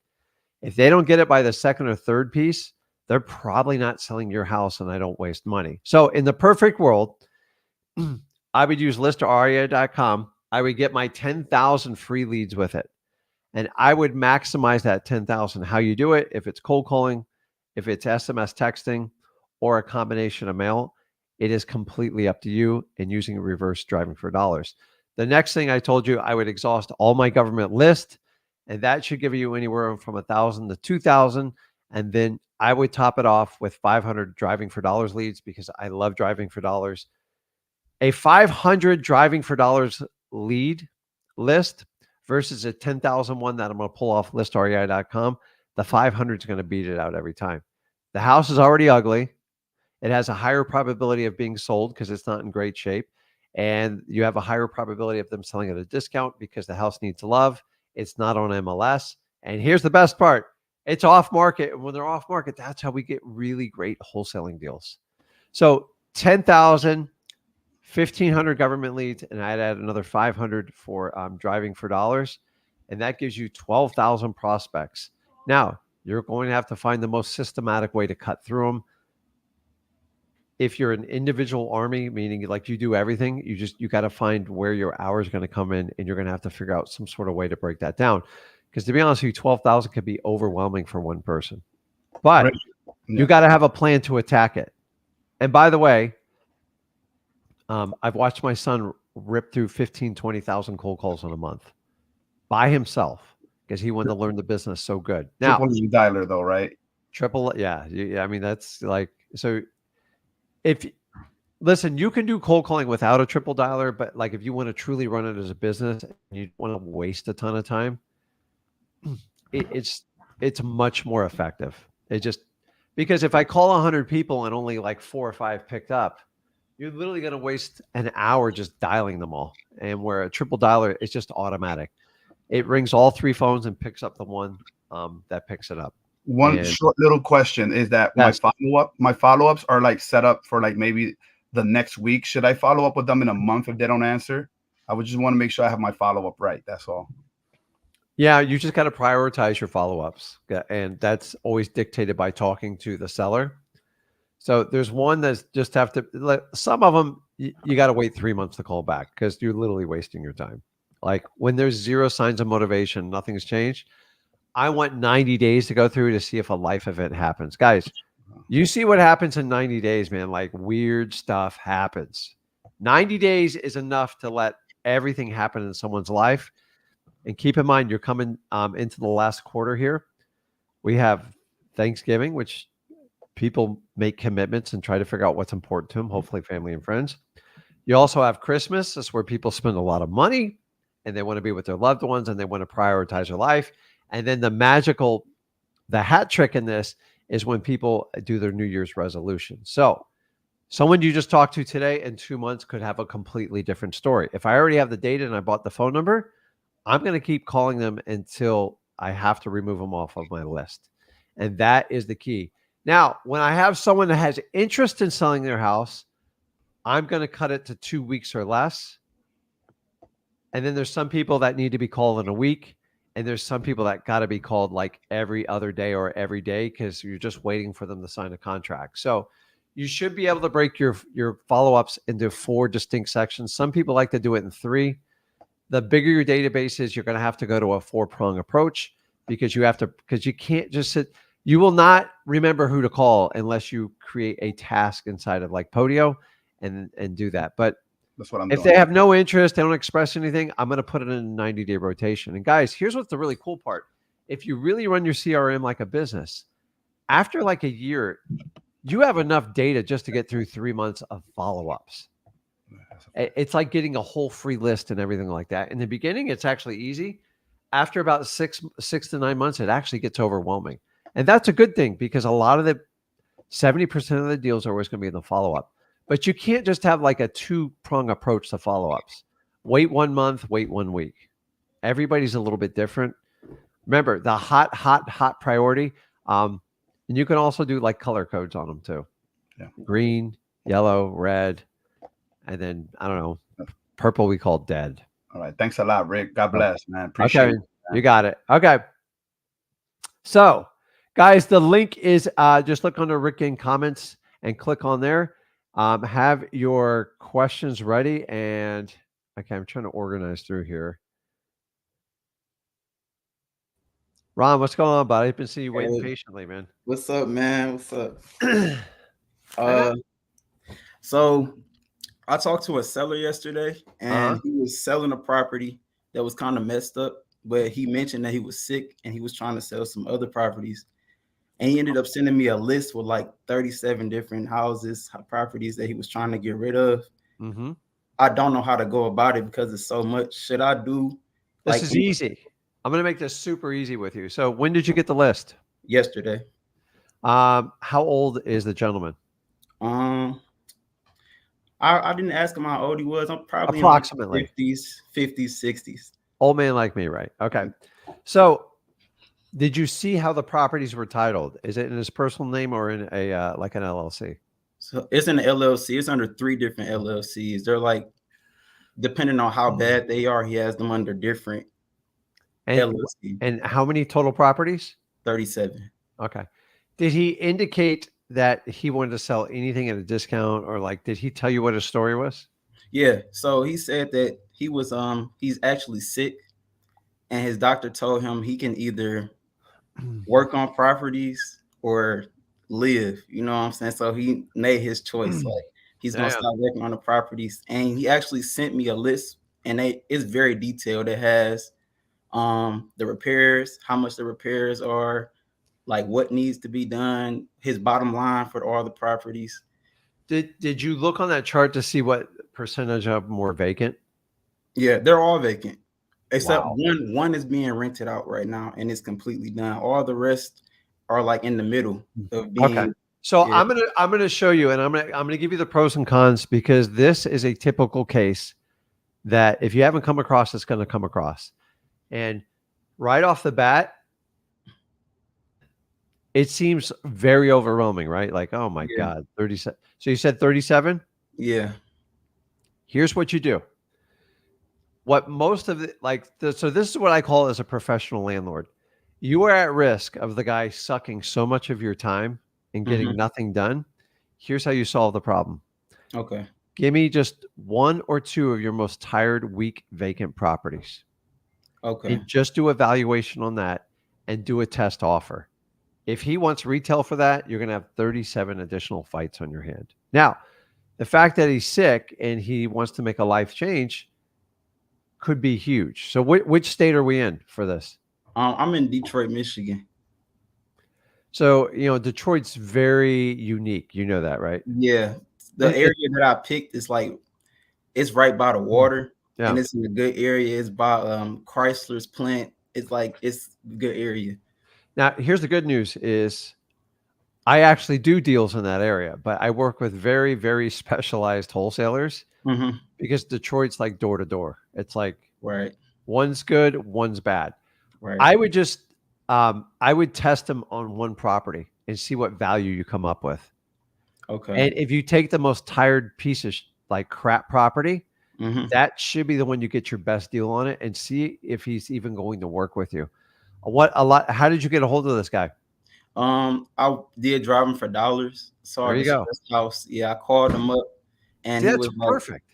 If they don't get it by the second or third piece, they're probably not selling your house and I don't waste money. So in the perfect world, I would use listaria.com. I would get my 10,000 free leads with it. And I would maximize that 10,000. How you do it, if it's cold calling, if it's SMS texting, or a combination of mail, it is completely up to you and using reverse driving for dollars. The next thing I told you, I would exhaust all my government list, and that should give you anywhere from 1,000 to 2,000. And then I would top it off with 500 driving for dollars leads because I love driving for dollars. A 500 driving for dollars lead list versus a 10,000 one that I'm going to pull off listrei.com, the 500 is going to beat it out every time. The house is already ugly. It has a higher probability of being sold because it's not in great shape. And you have a higher probability of them selling at a discount because the house needs love. It's not on MLS. And here's the best part. It's off market. And when they're off market, that's how we get really great wholesaling deals. So 10,000, 1,500 government leads, and I'd add another 500 for driving for dollars. And that gives you 12,000 prospects. Now, you're going to have to find the most systematic way to cut through them. If you're an individual army, meaning like you do everything, you got to find where your hours are going to come in, and you're going to have to figure out some sort of way to break that down. Because to be honest with you, 12,000 could be overwhelming for one person. But Right. you got to have a plan to attack it. And by the way, I've watched my son rip through 15, 20,000 cold calls in a month by himself because he wanted to learn the business so good. Now, Triple E dialer though, right? triple, yeah. I mean, that's like, so if, listen, you can do cold calling without a triple dialer, but like if you want to truly run it as a business and you don't want to waste a ton of time, it's much more effective. It just, because if I call 100 people and only like 4 or 5 picked up, you're literally going to waste an hour just dialing them all. And where a triple dialer is just automatic. It rings all 3 phones and picks up the one that picks it up. One short little question is that my follow-ups are like set up for like maybe the next week. Should I follow up with them in a month if they don't answer? I would just want to make sure I have my follow-up right. That's all. Yeah, you just got to prioritize your follow-ups. And that's always dictated by talking to the seller. So there's one that's just have to, some of them, you got to wait 3 months to call back because you're literally wasting your time. Like when there's 0 signs of motivation, nothing's changed. I want 90 days to go through to see if a life event happens. Guys, you see what happens in 90 days, man. Like weird stuff happens. 90 days is enough to let everything happen in someone's life. And keep in mind, you're coming into the last quarter here. We have Thanksgiving, which people make commitments and try to figure out what's important to them, hopefully family and friends. You also have Christmas. That's where people spend a lot of money and they want to be with their loved ones and they want to prioritize their life. And then the hat trick in this is when people do their New Year's resolution. So someone you just talked to today in 2 months could have a completely different story. If I already have the data and I bought the phone number, I'm going to keep calling them until I have to remove them off of my list. And that is the key. Now, when I have someone that has interest in selling their house, I'm going to cut it to 2 weeks or less. And then there's some people that need to be called in a week. And there's some people that got to be called like every other day or every day because you're just waiting for them to sign a contract. So you should be able to break your follow-ups into 4 distinct sections. Some people like to do it in 3. The bigger your database is, you're going to have to go to a 4-prong approach because you can't just sit. You will not remember who to call unless you create a task inside of like Podio and do that. But That's what I'm if doing. they have no interest, they don't express anything, I'm going to put it in a 90-day rotation. And guys, here's what's the really cool part. If you really run your CRM like a business, after like a year, you have enough data just to get through 3 months of follow-ups. It's like getting a whole free list and everything like that. In the beginning, it's actually easy. After about 6 to 9 months, it actually gets overwhelming. And that's a good thing because a lot of the 70% of the deals are always going to be in the follow-up. But you can't just have like a 2-prong approach to follow-ups. Wait 1 month, wait 1 week. Everybody's a little bit different. Remember, the hot priority. And you can also do like color codes on them too. Yeah. Green, yellow, red, and then I don't know, purple we call dead. All right. Thanks a lot, Rick. God bless, man. Appreciate Okay, it. you got it. Okay. So, guys, the link is just look under Rick in comments and click on there. Have your questions ready. And okay, I'm trying to organize through here. Ron, what's going on, buddy? I've been seeing you waiting Hey, patiently, man. what's up, man? What's up? Uh-huh. So I talked to a seller yesterday, and he was selling a property that was kind of messed up, but he mentioned that he was sick and he was trying to sell some other properties. And he ended up sending me a list with like 37 different houses, properties that he was trying to get rid of. Mm-hmm. I don't know how to go about it because it's so much. Should I do This like is easy. I'm going to make this super easy with you. So, when did you get the list? yesterday? How old is the gentleman? I didn't ask him how old he was. I'm probably Approximately. in my 50s, 60s. Old man like me, right? Okay. So, did you see how the properties were titled? Is it in his personal name or in a like an LLC? So it's an LLC. It's under 3 different LLCs. They're like, depending on how bad they are, he has them under different LLC. And how many total properties? 37. Okay. Did he indicate that he wanted to sell anything at a discount, or like, did he tell you what his story was? Yeah. So he said that he was he's actually sick, and his doctor told him he can either work on properties or live. You know what I'm saying? So he made his choice. Like he's gonna start working on the properties, and he actually sent me a list, and it's very detailed. It has the repairs, how much the repairs are, like what needs to be done, his bottom line for all the properties. Did you look on that chart to see what percentage of them were vacant? Yeah, they're all vacant. Except Wow. one is being rented out right now and it's completely done. All the rest are like in the middle of being Okay. So yeah. I'm gonna show you, and I'm gonna give you the pros and cons because this is a typical case that if you haven't come across, it's going to come across. And right off the bat, it seems very overwhelming, right? Like, oh my God, 37. So you said 37? Yeah. Here's what you do. What most of it, so this is what I call as a professional landlord. You are at risk of the guy sucking so much of your time and getting nothing done. Here's how you solve the problem. Okay. Give me just 1 or 2 of your most tired, weak, vacant properties. Okay. And just do evaluation on that and do a test offer. If he wants retail for that, you're going to have 37 additional fights on your hand. Now, the fact that he's sick and he wants to make a life change could be huge. So which state are we in for this? I'm in Detroit, Michigan. So, Detroit's very unique. You know that, right? Yeah. The area that I picked is like, it's right by the water. Yeah. And it's in a good area. It's by Chrysler's plant. It's like, it's a good area. Now, here's the good news is I actually do deals in that area, but I work with very, very specialized wholesalers because Detroit's like door to door. It's like one's good, one's bad. Right. I would just, I would test them on one property and see what value you come up with. Okay. And if you take the most tired like crap property, Hmm. that should be the one you get your best deal on it, and see if he's even going to work with you. How did you get a hold of this guy? I did driving for dollars. Saw There you this go. house. Yeah, I called him up, and See, he that's was like, perfect.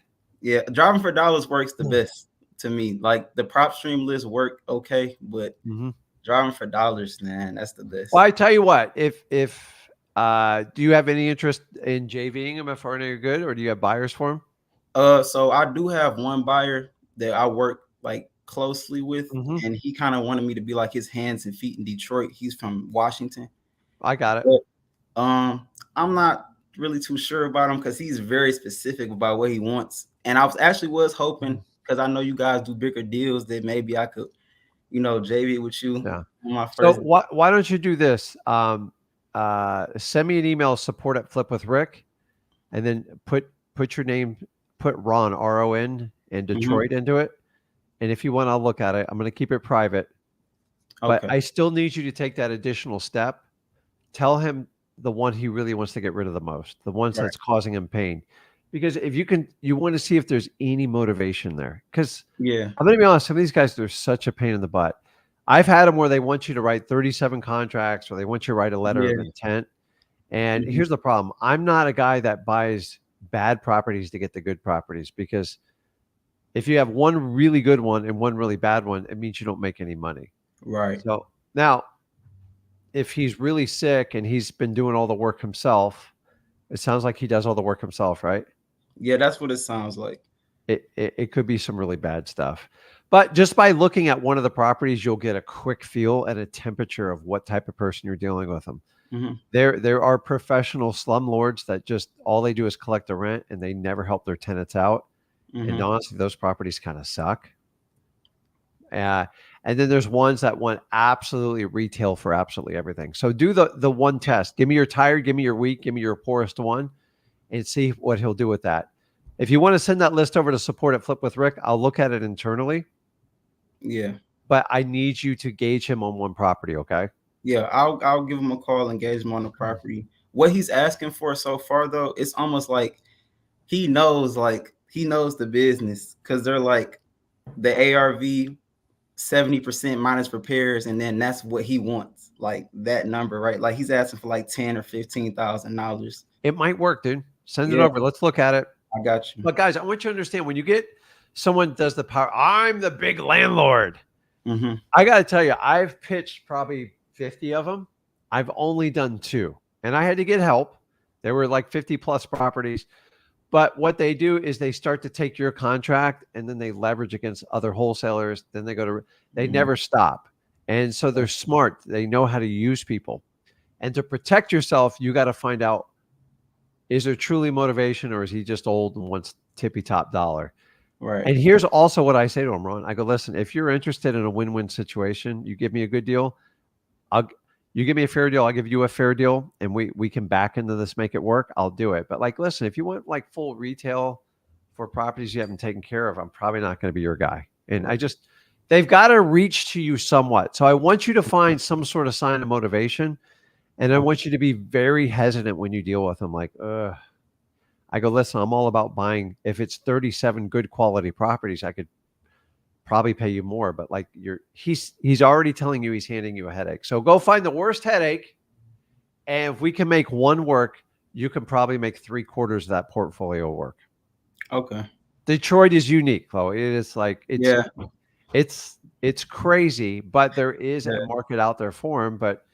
"Yeah, driving for dollars works the best to me. Like the prop stream list work okay, but Mhm. driving for dollars, man, that's the Well, best." I tell you what, if do you have any interest in JVing him if are good, or do you have buyers for him? So I do have one buyer that I work like closely with, Mhm. and he kind of wanted me to be like his hands and feet in Detroit. He's from Washington, I got it. but I'm not really too sure about him because he's very specific about what he wants. And I was hoping, because I know you guys do bigger deals, that maybe I could, JV with you Yeah. on my So first. why don't you do this? Send me an email, support at flipwithrick, and then put your name, put Ron, RON, and Mhm. Detroit into it. And if you want, I'll look at it. I'm going to keep it private, but Okay. I still need you to take that additional step. Tell him the one he really wants to get rid of the most, the ones Right. that's causing him pain. Because if you want to see if there's any motivation there. Because Yeah. I'm going to be honest, some of these guys, they're such a pain in the butt. I've had them where they want you to write 37 contracts or they want you to write a letter of Yeah. intent. And Mhm. here's the problem. I'm not a guy that buys bad properties to get the good properties, because if you have one really good one and one really bad one, it means you don't make any money. Right. So now, if he's really sick and he's been doing all the work himself, it sounds like he does all the work himself, right? Yeah, that's what it sounds like. It could be some really bad stuff. But just by looking at one of the properties, you'll get a quick feel and a temperature of what type of person you're dealing with them. Mhm. There are professional slumlords that just all they do is collect the rent and they never help their tenants out. And Mhm. honestly, those properties kind of suck. Uh, and then there's ones that want absolutely retail for absolutely everything. So do the one test. Give me your tired, give me your weak, give me your poorest one, and see what he'll do with that. If you want to send that list over to support at Flip with Rick, I'll look at it internally. Yeah. But I need you to gauge him on one property, okay? Yeah, I'll give him a call, engage him on the property. What he's asking for so far though, it's almost like he knows the business, because they're like the ARV 70% minus repairs, and then that's what he wants, like that number, right? Like he's asking for like $10,000 or $15,000. It might work, dude. Send it Yeah, over. Let's look at it. I got you. But guys, I want you to understand, when you get someone does the power, I'm the big landlord. Mm-hmm. I got to tell you, I've pitched probably 50 of them. I've only done 2, and I had to get help. There were like 50 plus properties. But what they do is they start to take your contract and then they leverage against other wholesalers. Then they Mm-hmm. never stop. And so they're smart. They know how to use people. And to protect yourself, you got to find out, is there truly motivation, or is he just old and wants tippy top dollar? Right. And here's also what I say to him, Ron. I go, listen, if you're interested in a win-win situation, you give me a good deal. I'll You give me a fair deal, I'll give you a fair deal, and we can back into this, make it work. I'll do it. But like, listen, if you want like full retail for properties you haven't taken care of, I'm probably not going to be your guy. And they've got to reach to you somewhat. So I want you to find some sort of sign of motivation, and I want you to be very hesitant when you deal with them. Like, I go, listen, I'm all about buying. If it's 37 good quality properties, I could probably pay you more, but like he's already telling you he's handing you a headache. So go find the worst headache, and if we can make one work, you can probably make 3/4 of that portfolio work. Okay. Detroit is unique, though. It is like Yeah. it's crazy, but there is a Yeah. market out there for them. But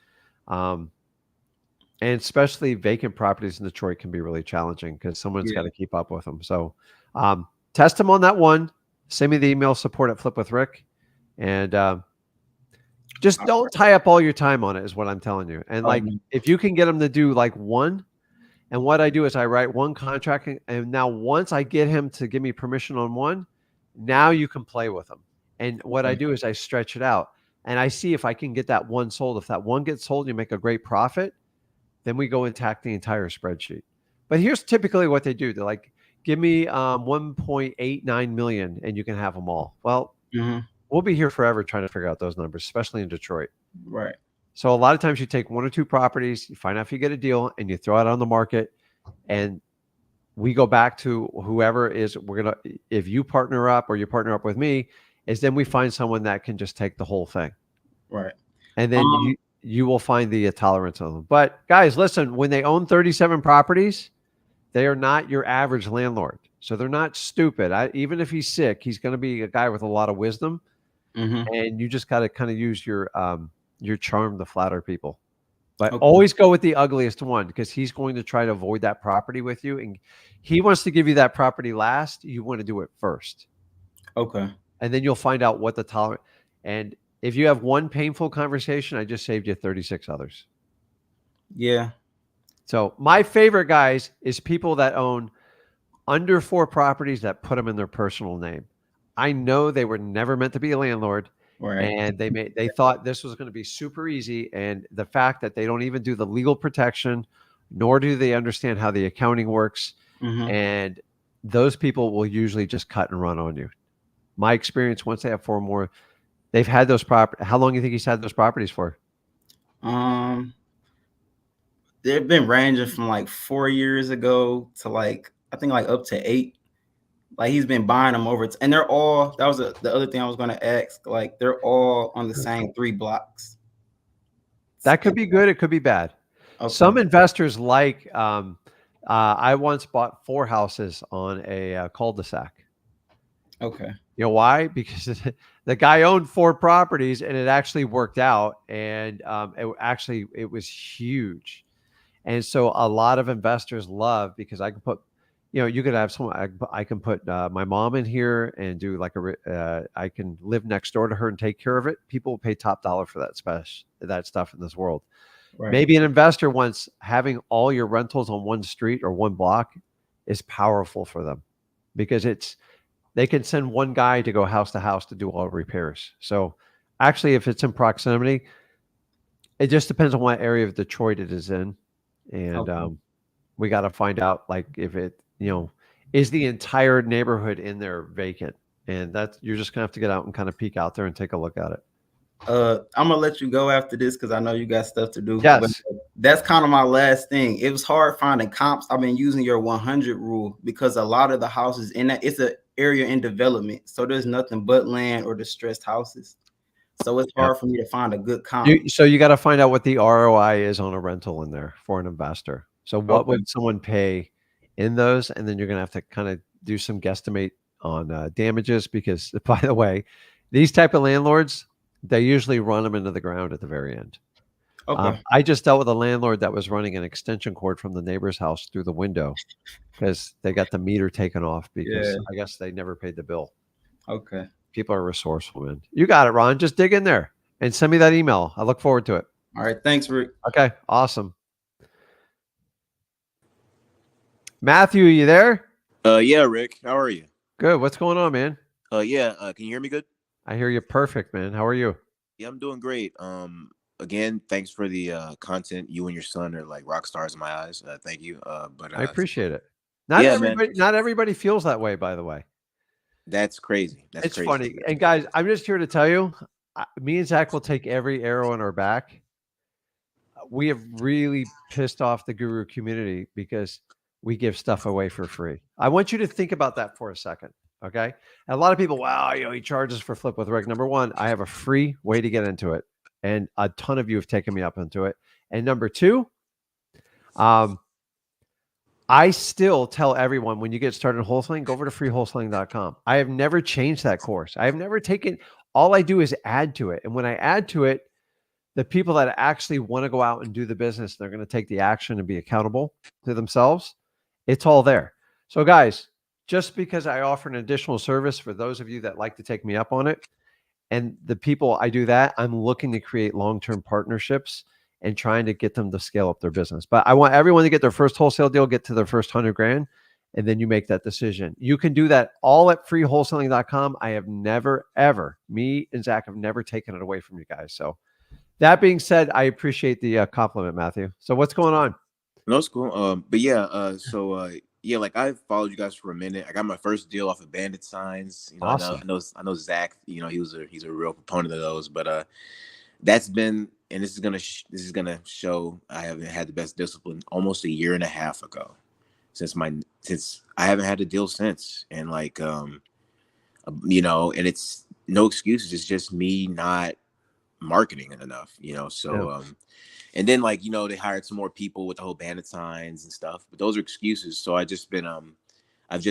and especially vacant properties in Detroit can be really challenging because someone's got Yeah. to keep up with them. So test them on that one. Send me the email, support at Flip with Rick, and just don't tie up all your time on it, is what I'm telling you. And like, if you can get them to do like one, and what I do is I write one contract, and now once I get him to give me permission on one, now you can play with them. And what I do is I stretch it out, and I see if I can get that one sold. If that one gets sold, you make a great profit. Then we go and tack the entire spreadsheet. But here's typically what they do. They're like, give me 1.89 million and you can have them all. Well, we'll be here forever trying to figure out those numbers, especially in Detroit. Right. So a lot of times you take 1 or 2 properties, you find out if you get a deal, and you throw it on the market. And we go back to whoever is, if you partner up or you partner up with me, is then we find someone that can just take the whole thing. Right. And then you will find the tolerance of them. But guys, listen, when they own 37 properties, they are not your average landlord. So they're not stupid. Even if he's sick, he's going to be a guy with a lot of wisdom. And you just got to kind of use your charm to flatter people. But always go with the ugliest one, because he's going to try to avoid that property with you. And he wants to give you that property last. You want to do it first. Okay. And then you'll find out what the tolerance. And if you have one painful conversation, I just saved you 36 others. Yeah. So my favorite, guys, is people that own under 4 properties that put them in their personal name. I know they were never meant to be a landlord. Right. And they thought this was going to be super easy. And the fact that they don't even do the legal protection, nor do they understand how the accounting works. And those people will usually just cut and run on you. My experience, once they have 4 more, they've had those properties. How long do you think he's had those properties for? They've been ranging from like 4 years ago to like, I think like up to 8. Like he's been buying them over, and they're all, that was the other thing I was going to ask. Like they're all on the same 3 blocks. That could be good. It could be bad. Okay. Some investors like, I once bought 4 houses on a cul-de-sac. Okay. You know why? Because the guy owned 4 properties and it actually worked out. And it was huge. And so a lot of investors love, because I can put, you could have someone, I can put my mom in here and do like I can live next door to her and take care of it. People will pay top dollar for that stuff in this world. Right. Maybe an investor wants having all your rentals on one street or one block is powerful for them, because they can send one guy to go house to house to do all repairs. So actually, if it's in proximity, it just depends on what area of Detroit it is in. And we got to find out, like, if it, is the entire neighborhood in there vacant? And you're just gonna have to get out and kind of peek out there and take a look at it. I'm gonna let you go after this because I know you got stuff to do. Yes. But that's kind of my last thing. It was hard finding comps. I've been using your 100 rule because a lot of the houses in that, it's an area in development, so there's nothing but land or distressed houses. So it's hard for me to find a good comp. So you got to find out what the ROI is on a rental in there for an investor. So what would someone pay in those? And then you're going to have to kind of do some guesstimate on damages, because, by the way, these type of landlords, they usually run them into the ground at the very end. Okay. I just dealt with a landlord that was running an extension cord from the neighbor's house through the window because they got the meter taken off because I guess they never paid the bill. Okay. People are resourceful, man. You got it, Ron. Just dig in there and send me that email. I look forward to it. All right. Thanks, Rick. Okay. Awesome. Matthew, are you there? Yeah, Rick. How are you? Good. What's going on, man? Can you hear me good? I hear you perfect, man. How are you? Yeah, I'm doing great. Again, thanks for the content. You and your son are like rock stars in my eyes. Thank you. But I appreciate it. Not everybody feels that way, by the way. That's crazy. It's crazy. Funny. And guys, I'm just here to tell you, me and Zach will take every arrow in our back. We have really pissed off the guru community because we give stuff away for free. I want you to think about that for a second. Okay. And a lot of people, wow, he charges for Flip with Rick. Number one, I have a free way to get into it. And a ton of you have taken me up into it. And number two, I still tell everyone, when you get started in wholesaling, go over to freewholesaling.com. I have never changed that course. I have never taken, all I do is add to it. And when I add to it, the people that actually want to go out and do the business, they're going to take the action and be accountable to themselves. It's all there. So guys, just because I offer an additional service for those of you that like to take me up on it, and the people I do that, I'm looking to create long-term partnerships and trying to get them to scale up their business. But I want everyone to get their first wholesale deal, get to their first 100 grand, and then you make that decision. You can do that all at freewholesaling.com. I have never, ever, me and Zach have never taken it away from you guys. So that being said, I appreciate the compliment, Matthew. So what's going on? No, it's cool. But yeah, yeah, like I followed you guys for a minute. I got my first deal off of Bandit Signs. Awesome. I know Zach. He's a real proponent of those. But that's been, and this is gonna show I haven't had the best discipline almost a year and a half ago. since I haven't had a deal since. And like, you know, and it's no excuses. It's just me not marketing it enough, you know? So, Yeah. and then like, you know, they hired some more people with the whole bandit signs and stuff, but those are excuses. So I've just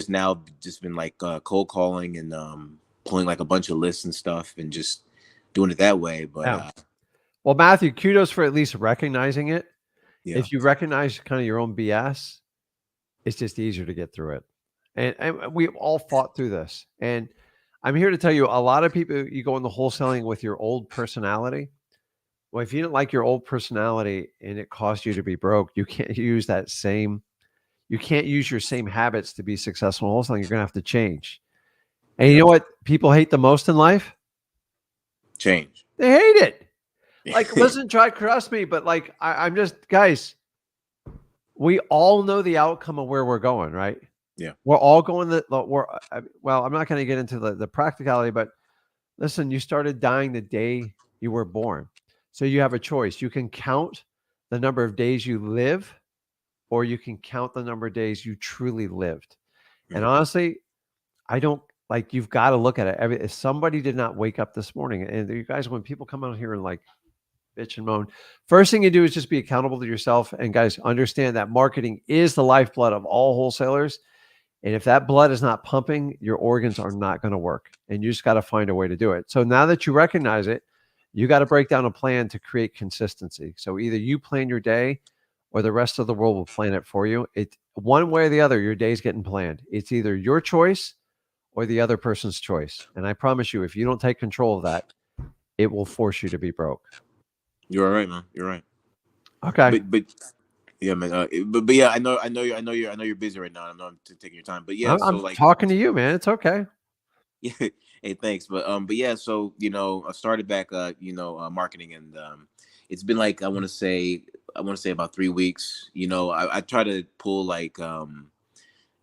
now just been like cold calling and pulling like a bunch of lists and stuff and just doing it that way. But Yeah. Well, Matthew, kudos for at least recognizing it. yeah, If you recognize kind of your own BS, it's just easier to get through it. And we've all fought through this. And I'm here to tell you, a lot of people, you go into wholesaling with your old personality. Well, if you didn't like your old personality and it caused you to be broke, you can't use you can't use your same habits to be successful in wholesaling. You're going to have to change. And you yeah, know what people hate the most in life? change. They hate it. Like, listen, trust me, but like, I'm just, guys, we all know the outcome of where we're going, right? Yeah. We're all going well, I'm not going to get into the practicality, but listen, you started dying the day you were born. So you have a choice. You can count the number of days you live, or you can count the number of days you truly lived. And honestly, I don't like, you've got to look at it. If somebody did not wake up this morning, and you guys, when people come out here and like bitch and moan, first thing you do is just be accountable to yourself. And guys, understand that marketing is the lifeblood of all wholesalers. And if that blood is not pumping, your organs are not going to work. And you just got to find a way to do it. So now that you recognize it, you got to break down a plan to create consistency. So either you plan your day or the rest of the world will plan it for you. It's one way or the other, your day's getting planned. It's either your choice or the other person's choice. And I promise you, if you don't take control of that, it will force you to be broke. You're all right, man. You're right. Okay. But yeah, man. But yeah, I know you're busy right now. I know I'm taking your time. But yeah, so I'm like, talking to you, man. It's okay. yeah, hey, thanks. But yeah, so you know, I started back, marketing, and it's been like I want to say about 3 weeks. You know, I try to pull like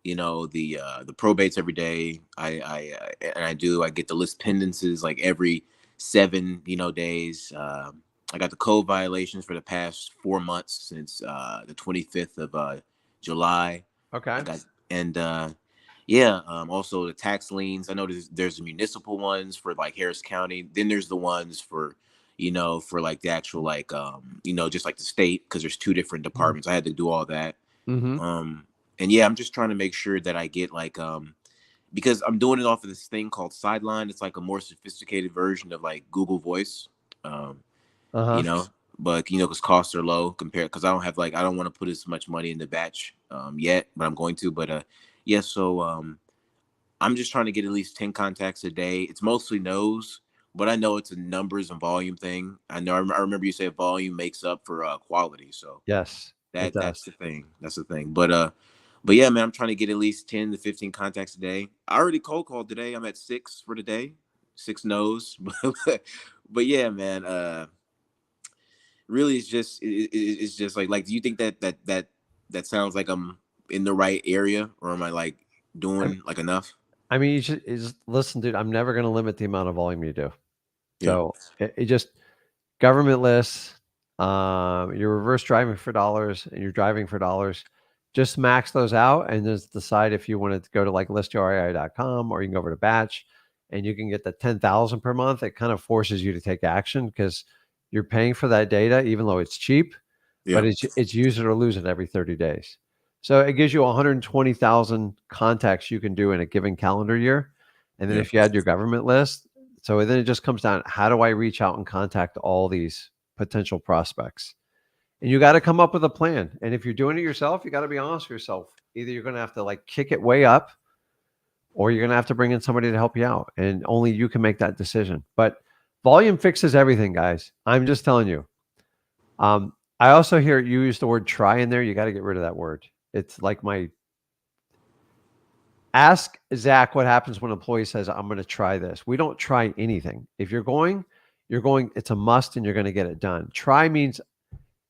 you know, the probates every day. I get the list pendences like every 7 days. I got the code violations for the past 4 months since the 25th of July. I Okay. got and yeah, also the tax liens. I know there's the municipal ones for like Harris County. Then there's the ones for for like the actual like just like the state, because there's two different departments. I had to do all that. Mm-hmm. And yeah, I'm just trying to make sure that I get like because I'm doing it off of this thing called Sideline. It's like a more sophisticated version of like Google Voice. Um, Uh-huh. you know, but because costs are low compared, because I don't want to put as much money in the batch yet, but I'm going to. But yeah, so I'm just trying to get at least 10 contacts a day. It's mostly no's, but I know it's a numbers and volume thing. I remember you said volume makes up for quality, so Yes, it that's does. the thing. That's the thing. But yeah, man, I'm trying to get at least 10 to 15 contacts a day. I already cold called today. I'm at 6 for the day. 6 no's. But yeah, man, really it's just like do you think that sounds like I'm in the right area, or am I like I, doing like enough? I mean, you just listen, dude. I'm never going to limit the amount of volume you do. Yeah. So it just government lists. You're reverse driving for dollars, and you're driving for dollars. Just max those out, and just decide if you want to go to like listuri.com, or you can go over to Batch, and you can get the 10,000 per month. It kind of forces you to take action because you're paying for that data, even though it's cheap, but Yeah. it's use it or lose it every 30 days. So it gives you 120,000 contacts you can do in a given calendar year. And then Yeah. if you add your government list, so then it just comes down, how do I reach out and contact all these potential prospects? And you got to come up with a plan. And if you're doing it yourself, you got to be honest with yourself. Either you're going to have to like kick it way up, or you're going to have to bring in somebody to help you out. And only you can make that decision. But volume fixes everything, guys. I'm just telling you. I also hear you use the word try in there. You got to get rid of that word. It's like ask Zach what happens when an employee says, I'm going to try this. We don't try anything. If you're going, it's a must, and you're going to get it done. Try means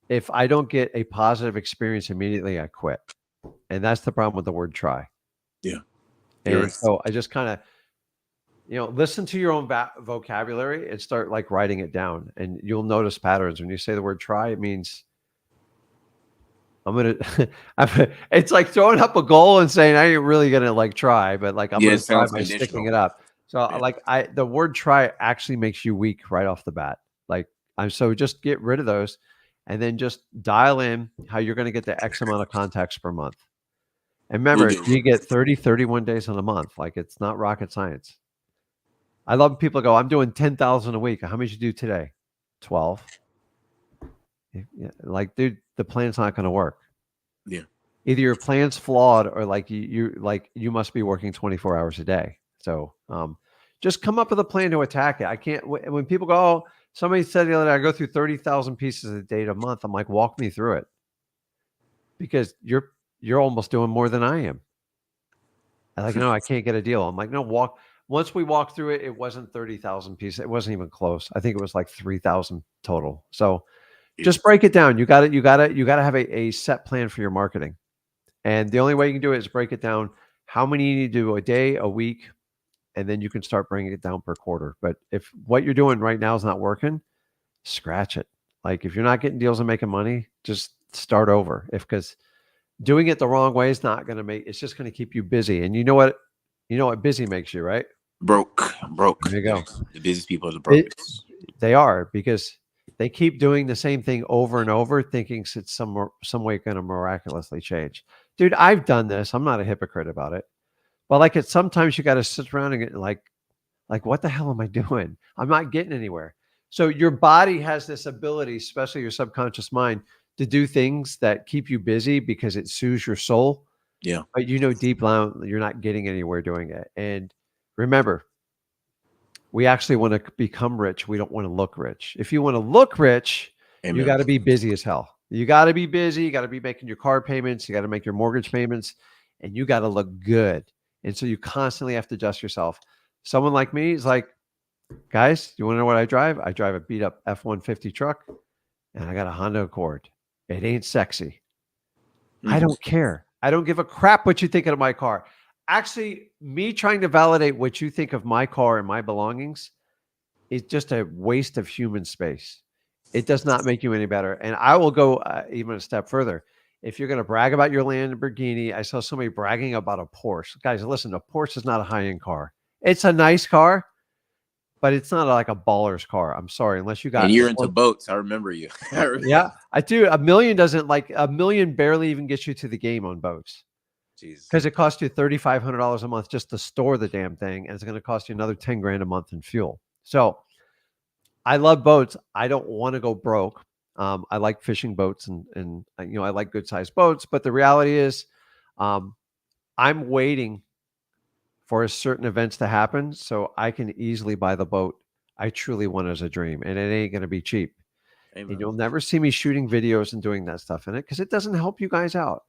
if I don't get a positive experience immediately, I quit. And that's the problem with the word try. Yeah. You're And right. so I just kind of, listen to your own vocabulary and start like writing it down. And you'll notice patterns. When you say the word try, it means I'm gonna. It's like throwing up a goal and saying I ain't really gonna like try, but like I'm Yeah, gonna it try sounds by sticking conditional. it up. So Yeah. like the word try actually makes you weak right off the bat. Like so just get rid of those, and then just dial in how you're gonna get the X amount of contacts per month. And We'll remember, do. you get 30, 31 days in a month. Like it's not rocket science. I love when people go, I'm doing 10,000 a week. How many did you do today? 12. Yeah, like, dude, the plan's not going to work. Yeah. Either your plan's flawed or like you must be working 24 hours a day. So just come up with a plan to attack it. I can't, when people go, oh, somebody said the other day, I go through 30,000 pieces of data a month. I'm like, walk me through it because you're almost doing more than I am. I'm like, no, I can't get a deal. I'm like, no, once we walked through it, it wasn't 30,000 pieces. It wasn't even close. I think it was like 3,000 total. So just break it down. You got to have a set plan for your marketing. And the only way you can do it is break it down. How many you need to do a day, a week, and then you can start bringing it down per quarter. But if what you're doing right now is not working, scratch it. Like if you're not getting deals and making money, just start over. Because doing it the wrong way is not going to it's just going to keep you busy. And you know what busy makes you, right? Broke. There you go. The business people are the It, brokest. they are because they keep doing the same thing over and over, thinking it's some way going to miraculously change. Dude, I've done this. I'm not a hypocrite about it. But like sometimes you got to sit around and get like what the hell am I doing? I'm not getting anywhere. So your body has this ability, especially your subconscious mind, to do things that keep you busy because it soothes your soul. Yeah. But deep down, you're not getting anywhere doing it. And remember, we actually want to become rich. We don't want to look rich. If you want to look rich, you Amen. got to be busy as hell. You got to be busy. You got to be making your car payments. You got to make your mortgage payments, and you got to look good. And so you constantly have to adjust yourself. Someone like me is like, guys, you want to know what I drive? I drive a beat up F-150 truck, and I got a Honda Accord. It ain't sexy. I don't care. I don't give a crap what you think of my car. Actually, me trying to validate what you think of my car and my belongings is just a waste of human space. It does not make you any better. And I will go even a step further. If you're going to brag about your Lamborghini, I saw somebody bragging about a Porsche. Guys, listen, a Porsche is not a high-end car. It's a nice car, but it's not like a baller's car. I'm sorry, unless you got. And you're into boats. I remember you. Yeah, I do. A million barely even gets you to the game on boats. Because it costs you $3,500 a month just to store the damn thing, and it's going to cost you another 10 grand a month in fuel. So I love boats. I don't want to go broke. I like fishing boats and I like good sized boats. But the reality is, I'm waiting for certain events to happen so I can easily buy the boat I truly want as a dream, and it ain't going to be cheap. Amen. And you'll never see me shooting videos and doing that stuff in it because it doesn't help you guys out.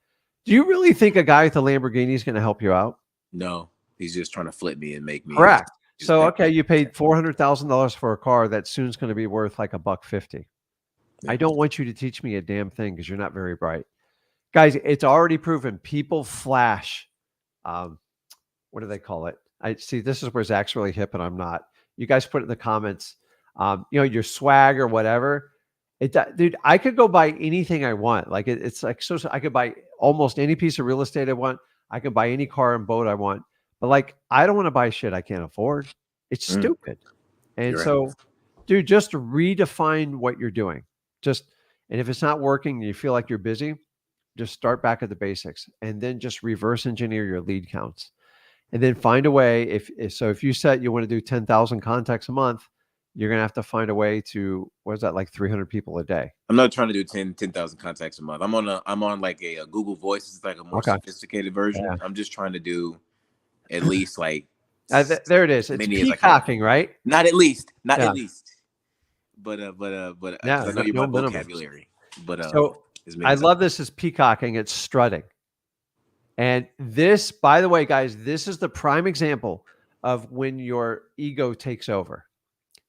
Do you really think a guy with a Lamborghini is going to help you out? No, he's just trying to flip me and make me. Correct. So, okay, you paid $400,000 for a car that soon's going to be worth like $150. I don't want you to teach me a damn thing because you're not very bright. Guys, it's already proven people flash. What do they call it? I see. This is where Zach's really hip and I'm not. You guys put it in the comments. Your swag or whatever. Dude, I could go buy anything I want. Like it's like so I could buy almost any piece of real estate I want. I can buy any car and boat I want. But like, I don't want to buy shit I can't afford. It's stupid. And so, dude, just redefine what you're doing. And if it's not working, and you feel like you're busy, just start back at the basics, and then just reverse engineer your lead counts, and then find a way. If you set you want to do 10,000 contacts a month, you're gonna have to find a way to what is that like 300 people a day. I'm not trying to do 10,000 contacts a month. I'm on like a Google Voice. It's like a more sophisticated version. Yeah. I'm just trying to do at least like there it is. It's peacocking, right? Not at least. At least. But I know you have vocabulary. But so I love this as peacocking. It's strutting. And this, by the way, guys, this is the prime example of when your ego takes over.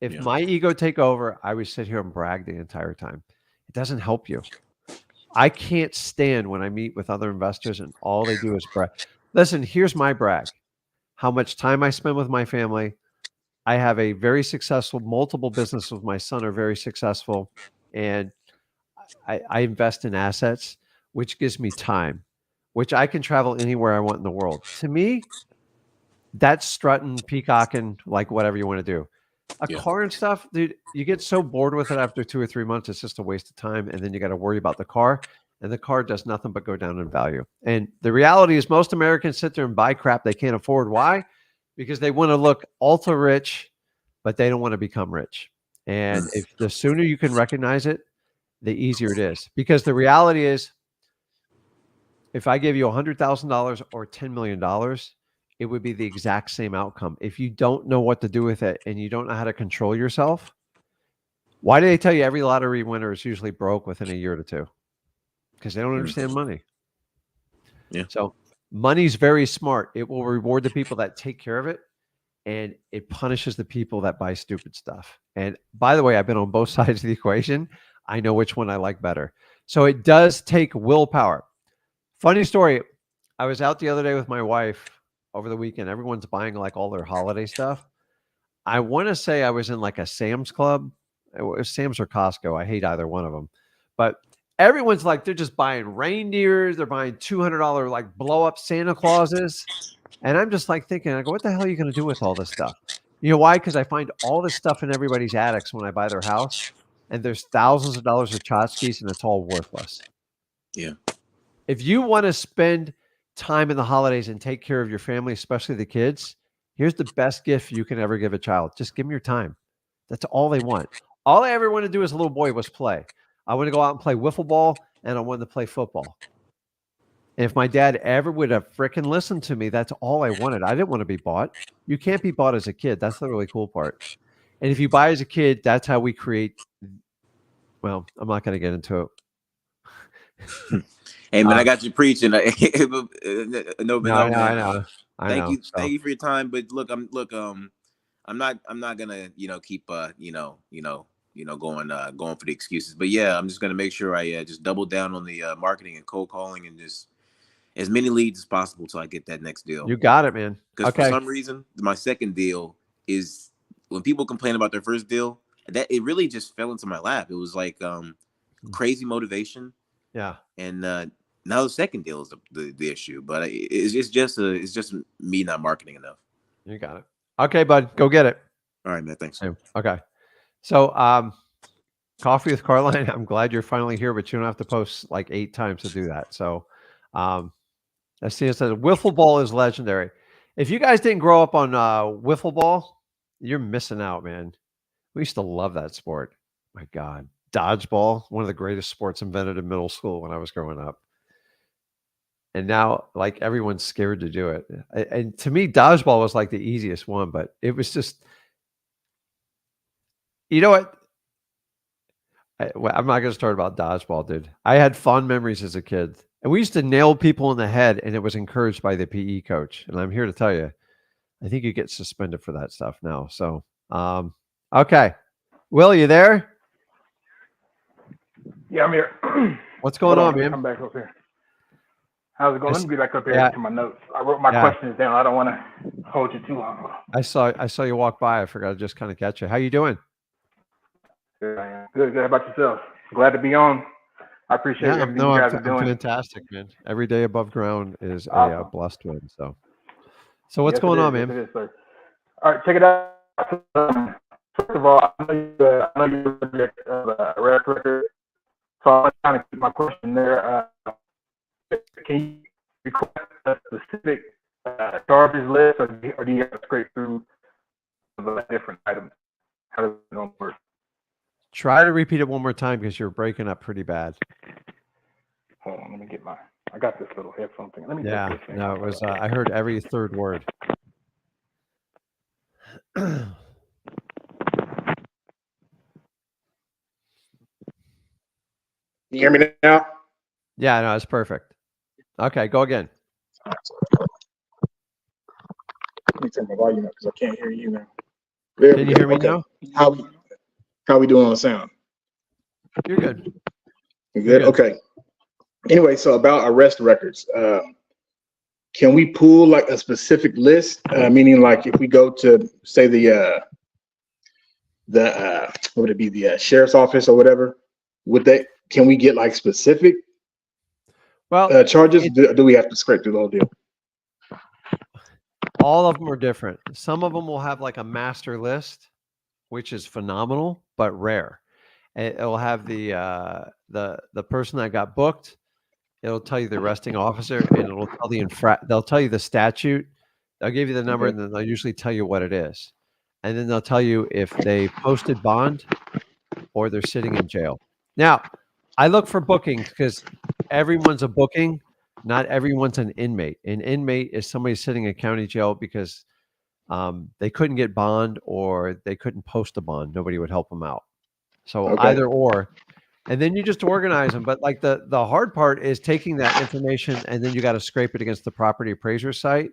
If my ego take over, I would sit here and brag the entire time. It doesn't help you. I can't stand when I meet with other investors and all they do is brag. Listen, here's my brag. How much time I spend with my family. I have a very successful, multiple businesses with my son are very successful. And I invest in assets. which gives me time, which I can travel anywhere I want in the world. To me, that's strutting, peacocking, like whatever you want to do. A Yeah. car and stuff, dude, you get so bored with it after 2 or 3 months, it's just a waste of time. And then you got to worry about the car. And the car does nothing but go down in value. And the reality is most Americans sit there and buy crap they can't afford. Why? Because they want to look ultra rich, but they don't want to become rich. And Mm. if the sooner you can recognize it, the easier it is. Because the reality is, if I gave you $100,000 or $10 million, it would be the exact same outcome. If you don't know what to do with it and you don't know how to control yourself, why do they tell you every lottery winner is usually broke within a year to two? Because they don't understand money. Yeah. So money's very smart. It will reward the people that take care of it, and it punishes the people that buy stupid stuff. And by the way, I've been on both sides of the equation. I know which one I like better. So it does take willpower. Funny story. I was out the other day with my wife over the weekend. Everyone's buying like all their holiday stuff. I want to say I was in like a Sam's Club. It was Sam's or Costco. I hate either one of them. But everyone's like, they're just buying reindeers. They're buying $200 like blow up Santa Clauses. And I'm just like thinking, I go, what the hell are you going to do with all this stuff? You know why? Because I find all this stuff in everybody's attics when I buy their house. And there's thousands of dollars of tchotchkes and it's all worthless. Yeah. If you want to spend time in the holidays and take care of your family, especially the kids, here's the best gift you can ever give a child. Just give them your time. That's all they want. All I ever wanted to do as a little boy was play. I want to go out and play wiffle ball, and I wanted to play football. And if my dad ever would have fricking listened to me, that's all I wanted. I didn't want to be bought. You can't be bought as a kid. That's the really cool part. And if you buy as a kid, that's how we create. Well, I'm not going to get into it. Hey man, I got you preaching. No, No, no, man. I know. So. Thank you for your time. But look, I'm not gonna, keep, going for the excuses. But yeah, I'm just gonna make sure I just double down on the marketing and cold calling and just as many leads as possible till I get that next deal. You got it, man. Because for some reason, my second deal is when people complain about their first deal, that it really just fell into my lap. It was like crazy motivation. Yeah. And now the second deal is the issue, but it's just me not marketing enough. You got it. Okay, bud, go get it. All right, man. Thanks. Okay. So, Coffee with Carline, I'm glad you're finally here, but you don't have to post like 8 times to do that. So, let's see. It says wiffle ball is legendary. If you guys didn't grow up on wiffle ball, you're missing out, man. We used to love that sport. My God, dodgeball, one of the greatest sports invented in middle school when I was growing up. And now, like, everyone's scared to do it. And to me, dodgeball was like the easiest one, but it was just, you know what? I'm not going to start about dodgeball, dude. I had fond memories as a kid. And we used to nail people in the head, and it was encouraged by the PE coach. And I'm here to tell you, I think you get suspended for that stuff now. So, okay. Will, you there? Yeah, I'm here. What's going on, man? I'm back up here. How's it going? Let me be back up here to my notes. I wrote my questions down. I don't want to hold you too long. I saw you walk by. I forgot to just kind of catch you. How you doing? Good, I am. Good. How about yourself? Glad to be on. I appreciate everything you guys are doing. Fantastic, man. Every day above ground is a blessed one. So what's going on, man? Yes, it is, sir. All right, check it out. First of all, I know you're the subject of a record, so I'm trying to keep my question there. Can you request a specific charges list, or do you have to scrape through the different items? How does it work? Try to repeat it one more time because you're breaking up pretty bad. Hold on, let me get I got this little headphone thing. Let me it was, I heard every third word. Can you hear me now? Yeah, no, it's perfect. Okay, go again. Let me turn my volume up because I can't hear you now. Can you hear me now? How we doing on sound? You're good. You're good? Okay. Anyway, so about arrest records, can we pull like a specific list? Meaning like if we go to say what would it be, the sheriff's office or whatever, can we get like specific? Well, charges? Do we have to scrape through the whole deal? all of them are different. Some of them will have like a master list, which is phenomenal but rare. It'll have the person that got booked. It'll tell you the arresting officer, and it'll tell they'll tell you the statute. They'll give you the number, Okay. and then they'll usually tell you what it is, and then they'll tell you if they posted bond or they're sitting in jail. Now, I look for bookings because everyone's a booking. Not everyone's an inmate. An inmate is somebody sitting in county jail because they couldn't get bond or they couldn't post a bond. Nobody would help them out. So Okay. either or, and then you just organize them. But like the hard part is taking that information and then you got to scrape it against the property appraiser site.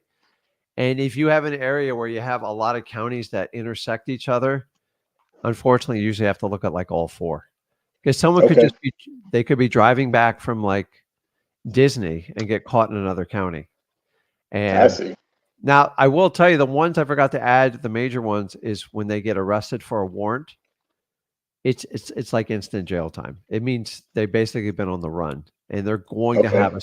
And if you have an area where you have a lot of counties that intersect each other, unfortunately, you usually have to look at like all four because someone could Okay. just be they could be driving back from like Disney and get caught in another county. I And see. now I will tell you the ones I forgot to add, the major ones is when they get arrested for a warrant. It's like instant jail time. It means they basically been on the run and they're going to Okay. have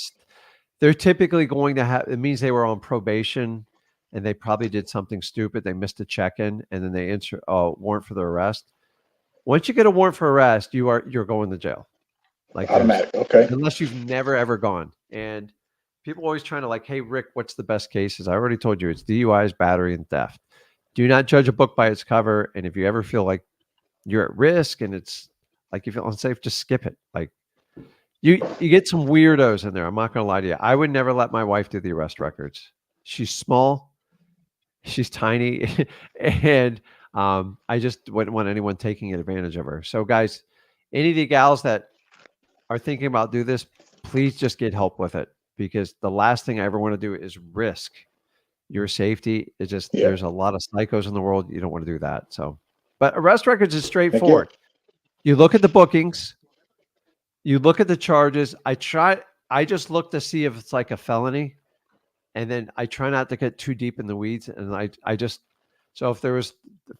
they're typically going to have it means they were on probation and they probably did something stupid. They missed a check-in and then they enter a warrant for the arrest. Once you get a warrant for arrest, you're going to jail. Like there's Automatic. Okay. unless you've never ever gone. And people always trying to like, hey Rick, what's the best cases? I already told you it's DUIs, battery, and theft. Do not judge a book by its cover. And if you ever feel like you're at risk and it's like you feel unsafe, just skip it. Like you get some weirdos in there. I'm not gonna lie to you. I would never let my wife do the arrest records. She's small, she's tiny, and I just wouldn't want anyone taking advantage of her. So guys, any of the gals that are thinking about do this, please just get help with it because the last thing I ever want to do is risk your safety. It's just Yeah. there's a lot of psychos in the world. You don't want to do that. So, but arrest records is Thank you. straightforward. You look at the bookings, you look at the charges. I just look to see if it's like a felony, and then I try not to get too deep in the weeds. And I just so if there was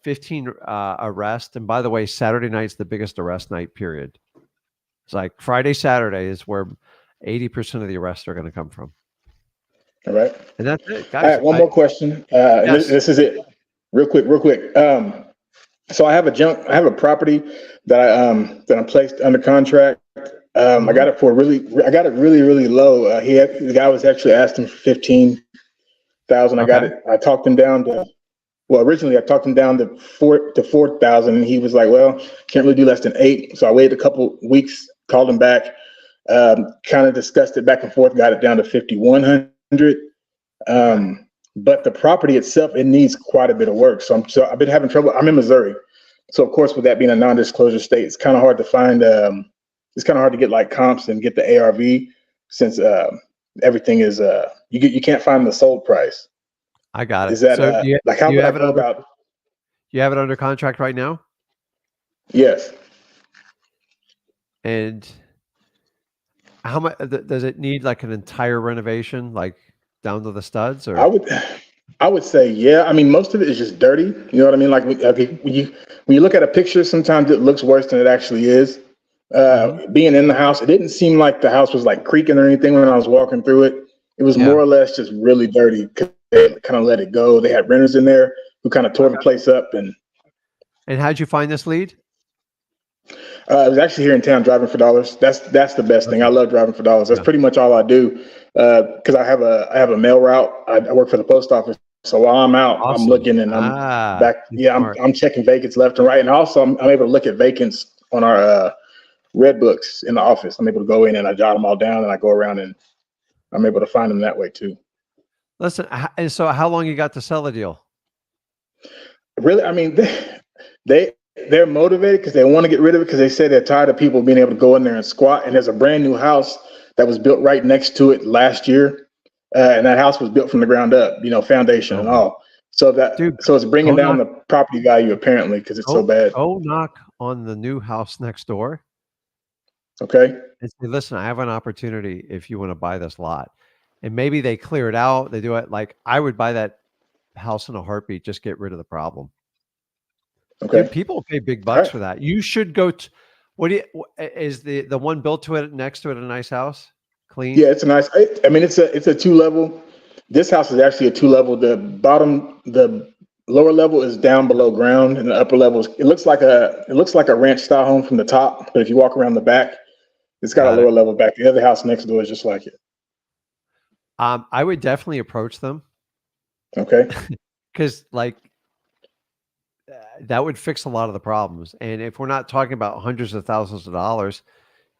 15 arrests, and by the way, Saturday night's the biggest arrest night. Period. It's like Friday, Saturday is where 80% of the arrests are going to come from. All right. And that's it, All guys. right. One more question. And Yes. this is it. Real quick. So I have a property that I placed under contract. I got it really low. The guy was actually asking for 15,000. I got Okay. it. I talked him down to. Well, originally I talked him down to 4,000, and he was like, "Well, can't really do less than 8." So I waited a couple weeks, called him back, kind of discussed it back and forth, got it down to 5,100. But the property itself, it needs quite a bit of work. So I've been having trouble. I'm in Missouri, so of course, with that being a non-disclosure state, it's kind of hard to find. It's kind of hard to get like comps and get the ARV since everything is you can't find the sold price. I got it. Is that So like how you would I have it go under about? you have it under contract right now? Yes. And how much does it need like an entire renovation, like down to the studs or I would say, yeah. I mean, most of it is just dirty. You know what I mean? Like when you look at a picture, sometimes it looks worse than it actually is. Being in the house, it didn't seem like the house was like creaking or anything when I was walking through it. It was more or less just really dirty. They kind of let it go. They had renters in there who kind of tore the place up. And how'd you find this lead? I was actually here in town driving for dollars. That's the best thing. I love driving for dollars. That's pretty much all I do. Because I have a mail route. I work for the post office. So while I'm out, Awesome. I'm looking and I'm back. Yeah, I'm checking vacants left and right. And also I'm able to look at vacants on our red books in the office. I'm able to go in and I jot them all down and I go around and I'm able to find them that way too. Listen, and so how long you got to sell the deal? Really, I mean, they're motivated because they want to get rid of it because they say they're tired of people being able to go in there and squat. And there's a brand new house that was built right next to it last year, and that house was built from the ground up, foundation and all. So it's bringing down the property value apparently because it's so bad. Go knock on the new house next door. Okay. And say, listen, I have an opportunity if you want to buy this lot. And maybe they clear it out. They do it like I would buy that house in a heartbeat. Just get rid of the problem. Okay. Dude, people pay big bucks for that. You should go to. What do you is the one built to it next to it a nice house? clean? Yeah, it's a nice. I mean, it's a 2 level. This house is actually a 2 level. The lower level is down below ground, and the upper level it looks like a ranch style home from the top. But if you walk around the back, it's got a Got it. lower level back. The other house next door is just like it. I would definitely approach them Okay. because like that would fix a lot of the problems. And if we're not talking about hundreds of thousands of dollars,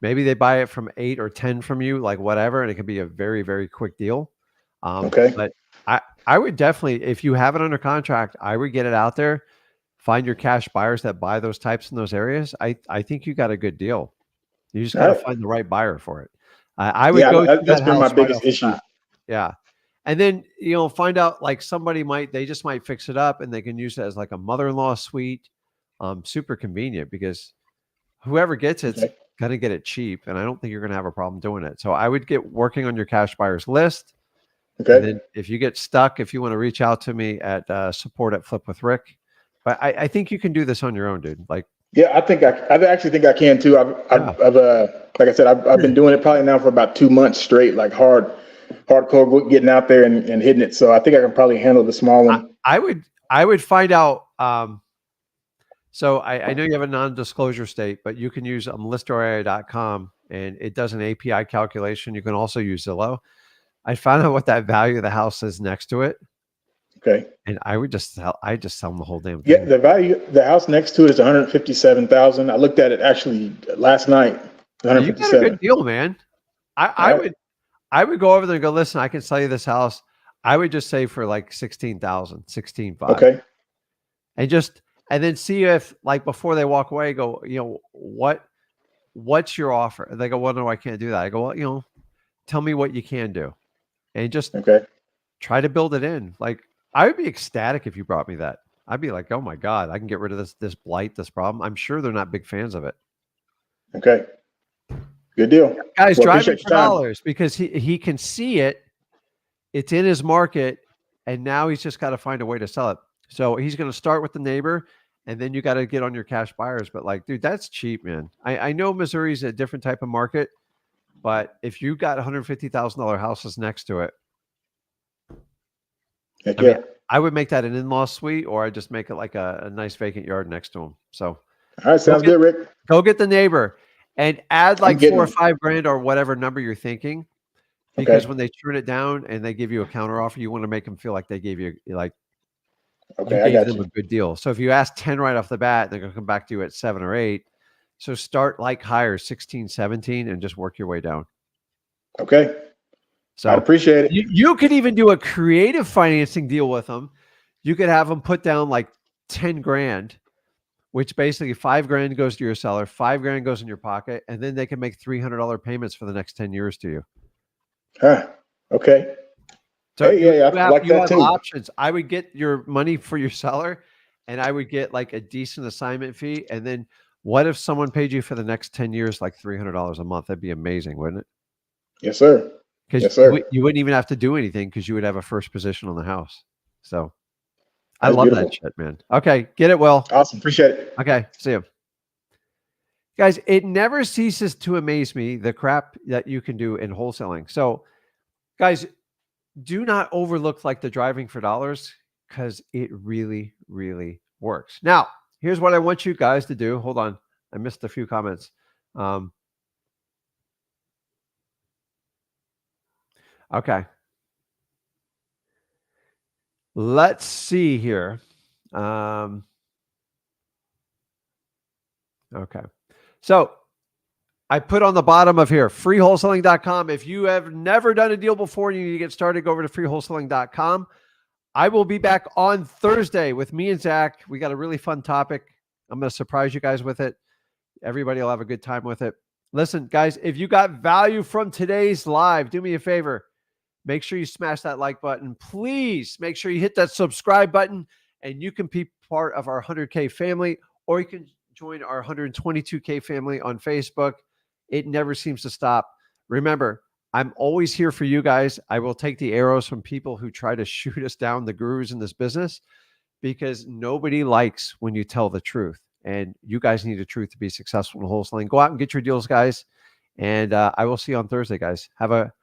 maybe they buy it from 8 or 10 from you, like whatever, and it could be a very, very quick deal. Okay. But I would definitely, if you have it under contract, I would get it out there, find your cash buyers that buy those types in those areas. I think you got a good deal. You just All got to right. find the right buyer for it. I would Yeah, go through that's that been my house right biggest off the issue. bat. Yeah. And then, find out like they just might fix it up and they can use it as like a mother-in-law suite. Super convenient because whoever gets it's Okay. going to get it cheap. And I don't think you're going to have a problem doing it. So I would get working on your cash buyers list. And Okay. then if you get stuck, if you want to reach out to me at support@flipwithrick. But I think you can do this on your own, dude. Like, Yeah, I actually think I can too. yeah. I've like I said, I've been doing it probably now for about 2 months straight, like hardcore getting out there and hitting it. So I think I can probably handle the small one. I would find out. So I know you have a non-disclosure state, but you can use listoria.com and it does an API calculation. You can also use Zillow. I found out what that value of the house is next to it, Okay. and I just sell them the whole damn Yeah, thing. the house next to it is 157,000. I looked at it actually last night. You got a 157. good deal, man. I All right. would go over there and go, listen, I can sell you this house. I would just say for like 16,000, 16.5. Okay. And then see if like before they walk away, go, what's your offer? And they go, well, no, I can't do that. I go, well, tell me what you can do. And just Okay. try to build it in. Like I would be ecstatic if you brought me that. I'd be like, oh my God, I can get rid of this blight, this problem. I'm sure they're not big fans of it. Okay. Good deal. Guys, Well, driving appreciate for your time. dollars because he can see it. It's in his market. And now he's just got to find a way to sell it. So he's going to start with the neighbor and then you got to get on your cash buyers. But like, dude, that's cheap, man. I know Missouri's a different type of market, but if you got $150,000 houses next to it, Heck I yeah. mean, I would make that an in-law suite or I just make it like a nice vacant yard next to him. So All right. Sounds good, Rick. go get the neighbor and add I'm like getting 4 or it. 5 grand or whatever number you're thinking. Because Okay. when they turn it down and they give you a counter offer, you want to make them feel like they gave you like you Okay. I gave got them you. a good deal. So if you ask 10 right off the bat, they're going to come back to you at 7 or 8. So start like higher 16, 17 and just work your way down. Okay. So I appreciate it. you could even do a creative financing deal with them. You could have them put down like 10 grand, which basically 5 grand goes to your seller, 5 grand goes in your pocket, and then they can make $300 payments for the next 10 years to you. Huh. Okay. So Hey, yeah, I like you that have too. options. I would get your money for your seller and I would get like a decent assignment fee. And then what if someone paid you for the next 10 years, like $300 a month? That'd be amazing, wouldn't it? Yes, sir. Because Yes, sir. you wouldn't even have to do anything because you would have a first position on the house. So I That's love beautiful. that shit, man. Okay. Get it, Will. Awesome. Appreciate it. Okay. See you. Guys, it never ceases to amaze me the crap that you can do in wholesaling. So guys, do not overlook like the driving for dollars because it really, really works. Now, here's what I want you guys to do. Hold on. I missed a few comments. Okay. Let's see here. Okay. So I put on the bottom of here, freewholesaling.com. If you have never done a deal before and you need to get started, go over to freewholesaling.com. I will be back on Thursday with me and Zach. We got a really fun topic. I'm going to surprise you guys with it. Everybody will have a good time with it. Listen, guys, if you got value from today's live, do me a favor. Make sure you smash that like button. Please make sure you hit that subscribe button and you can be part of our 100K family or you can join our 122K family on Facebook. It never seems to stop. Remember, I'm always here for you guys. I will take the arrows from people who try to shoot us down, the gurus in this business, because nobody likes when you tell the truth. And you guys need the truth to be successful in wholesaling. Go out and get your deals, guys. And I will see you on Thursday, guys. Have a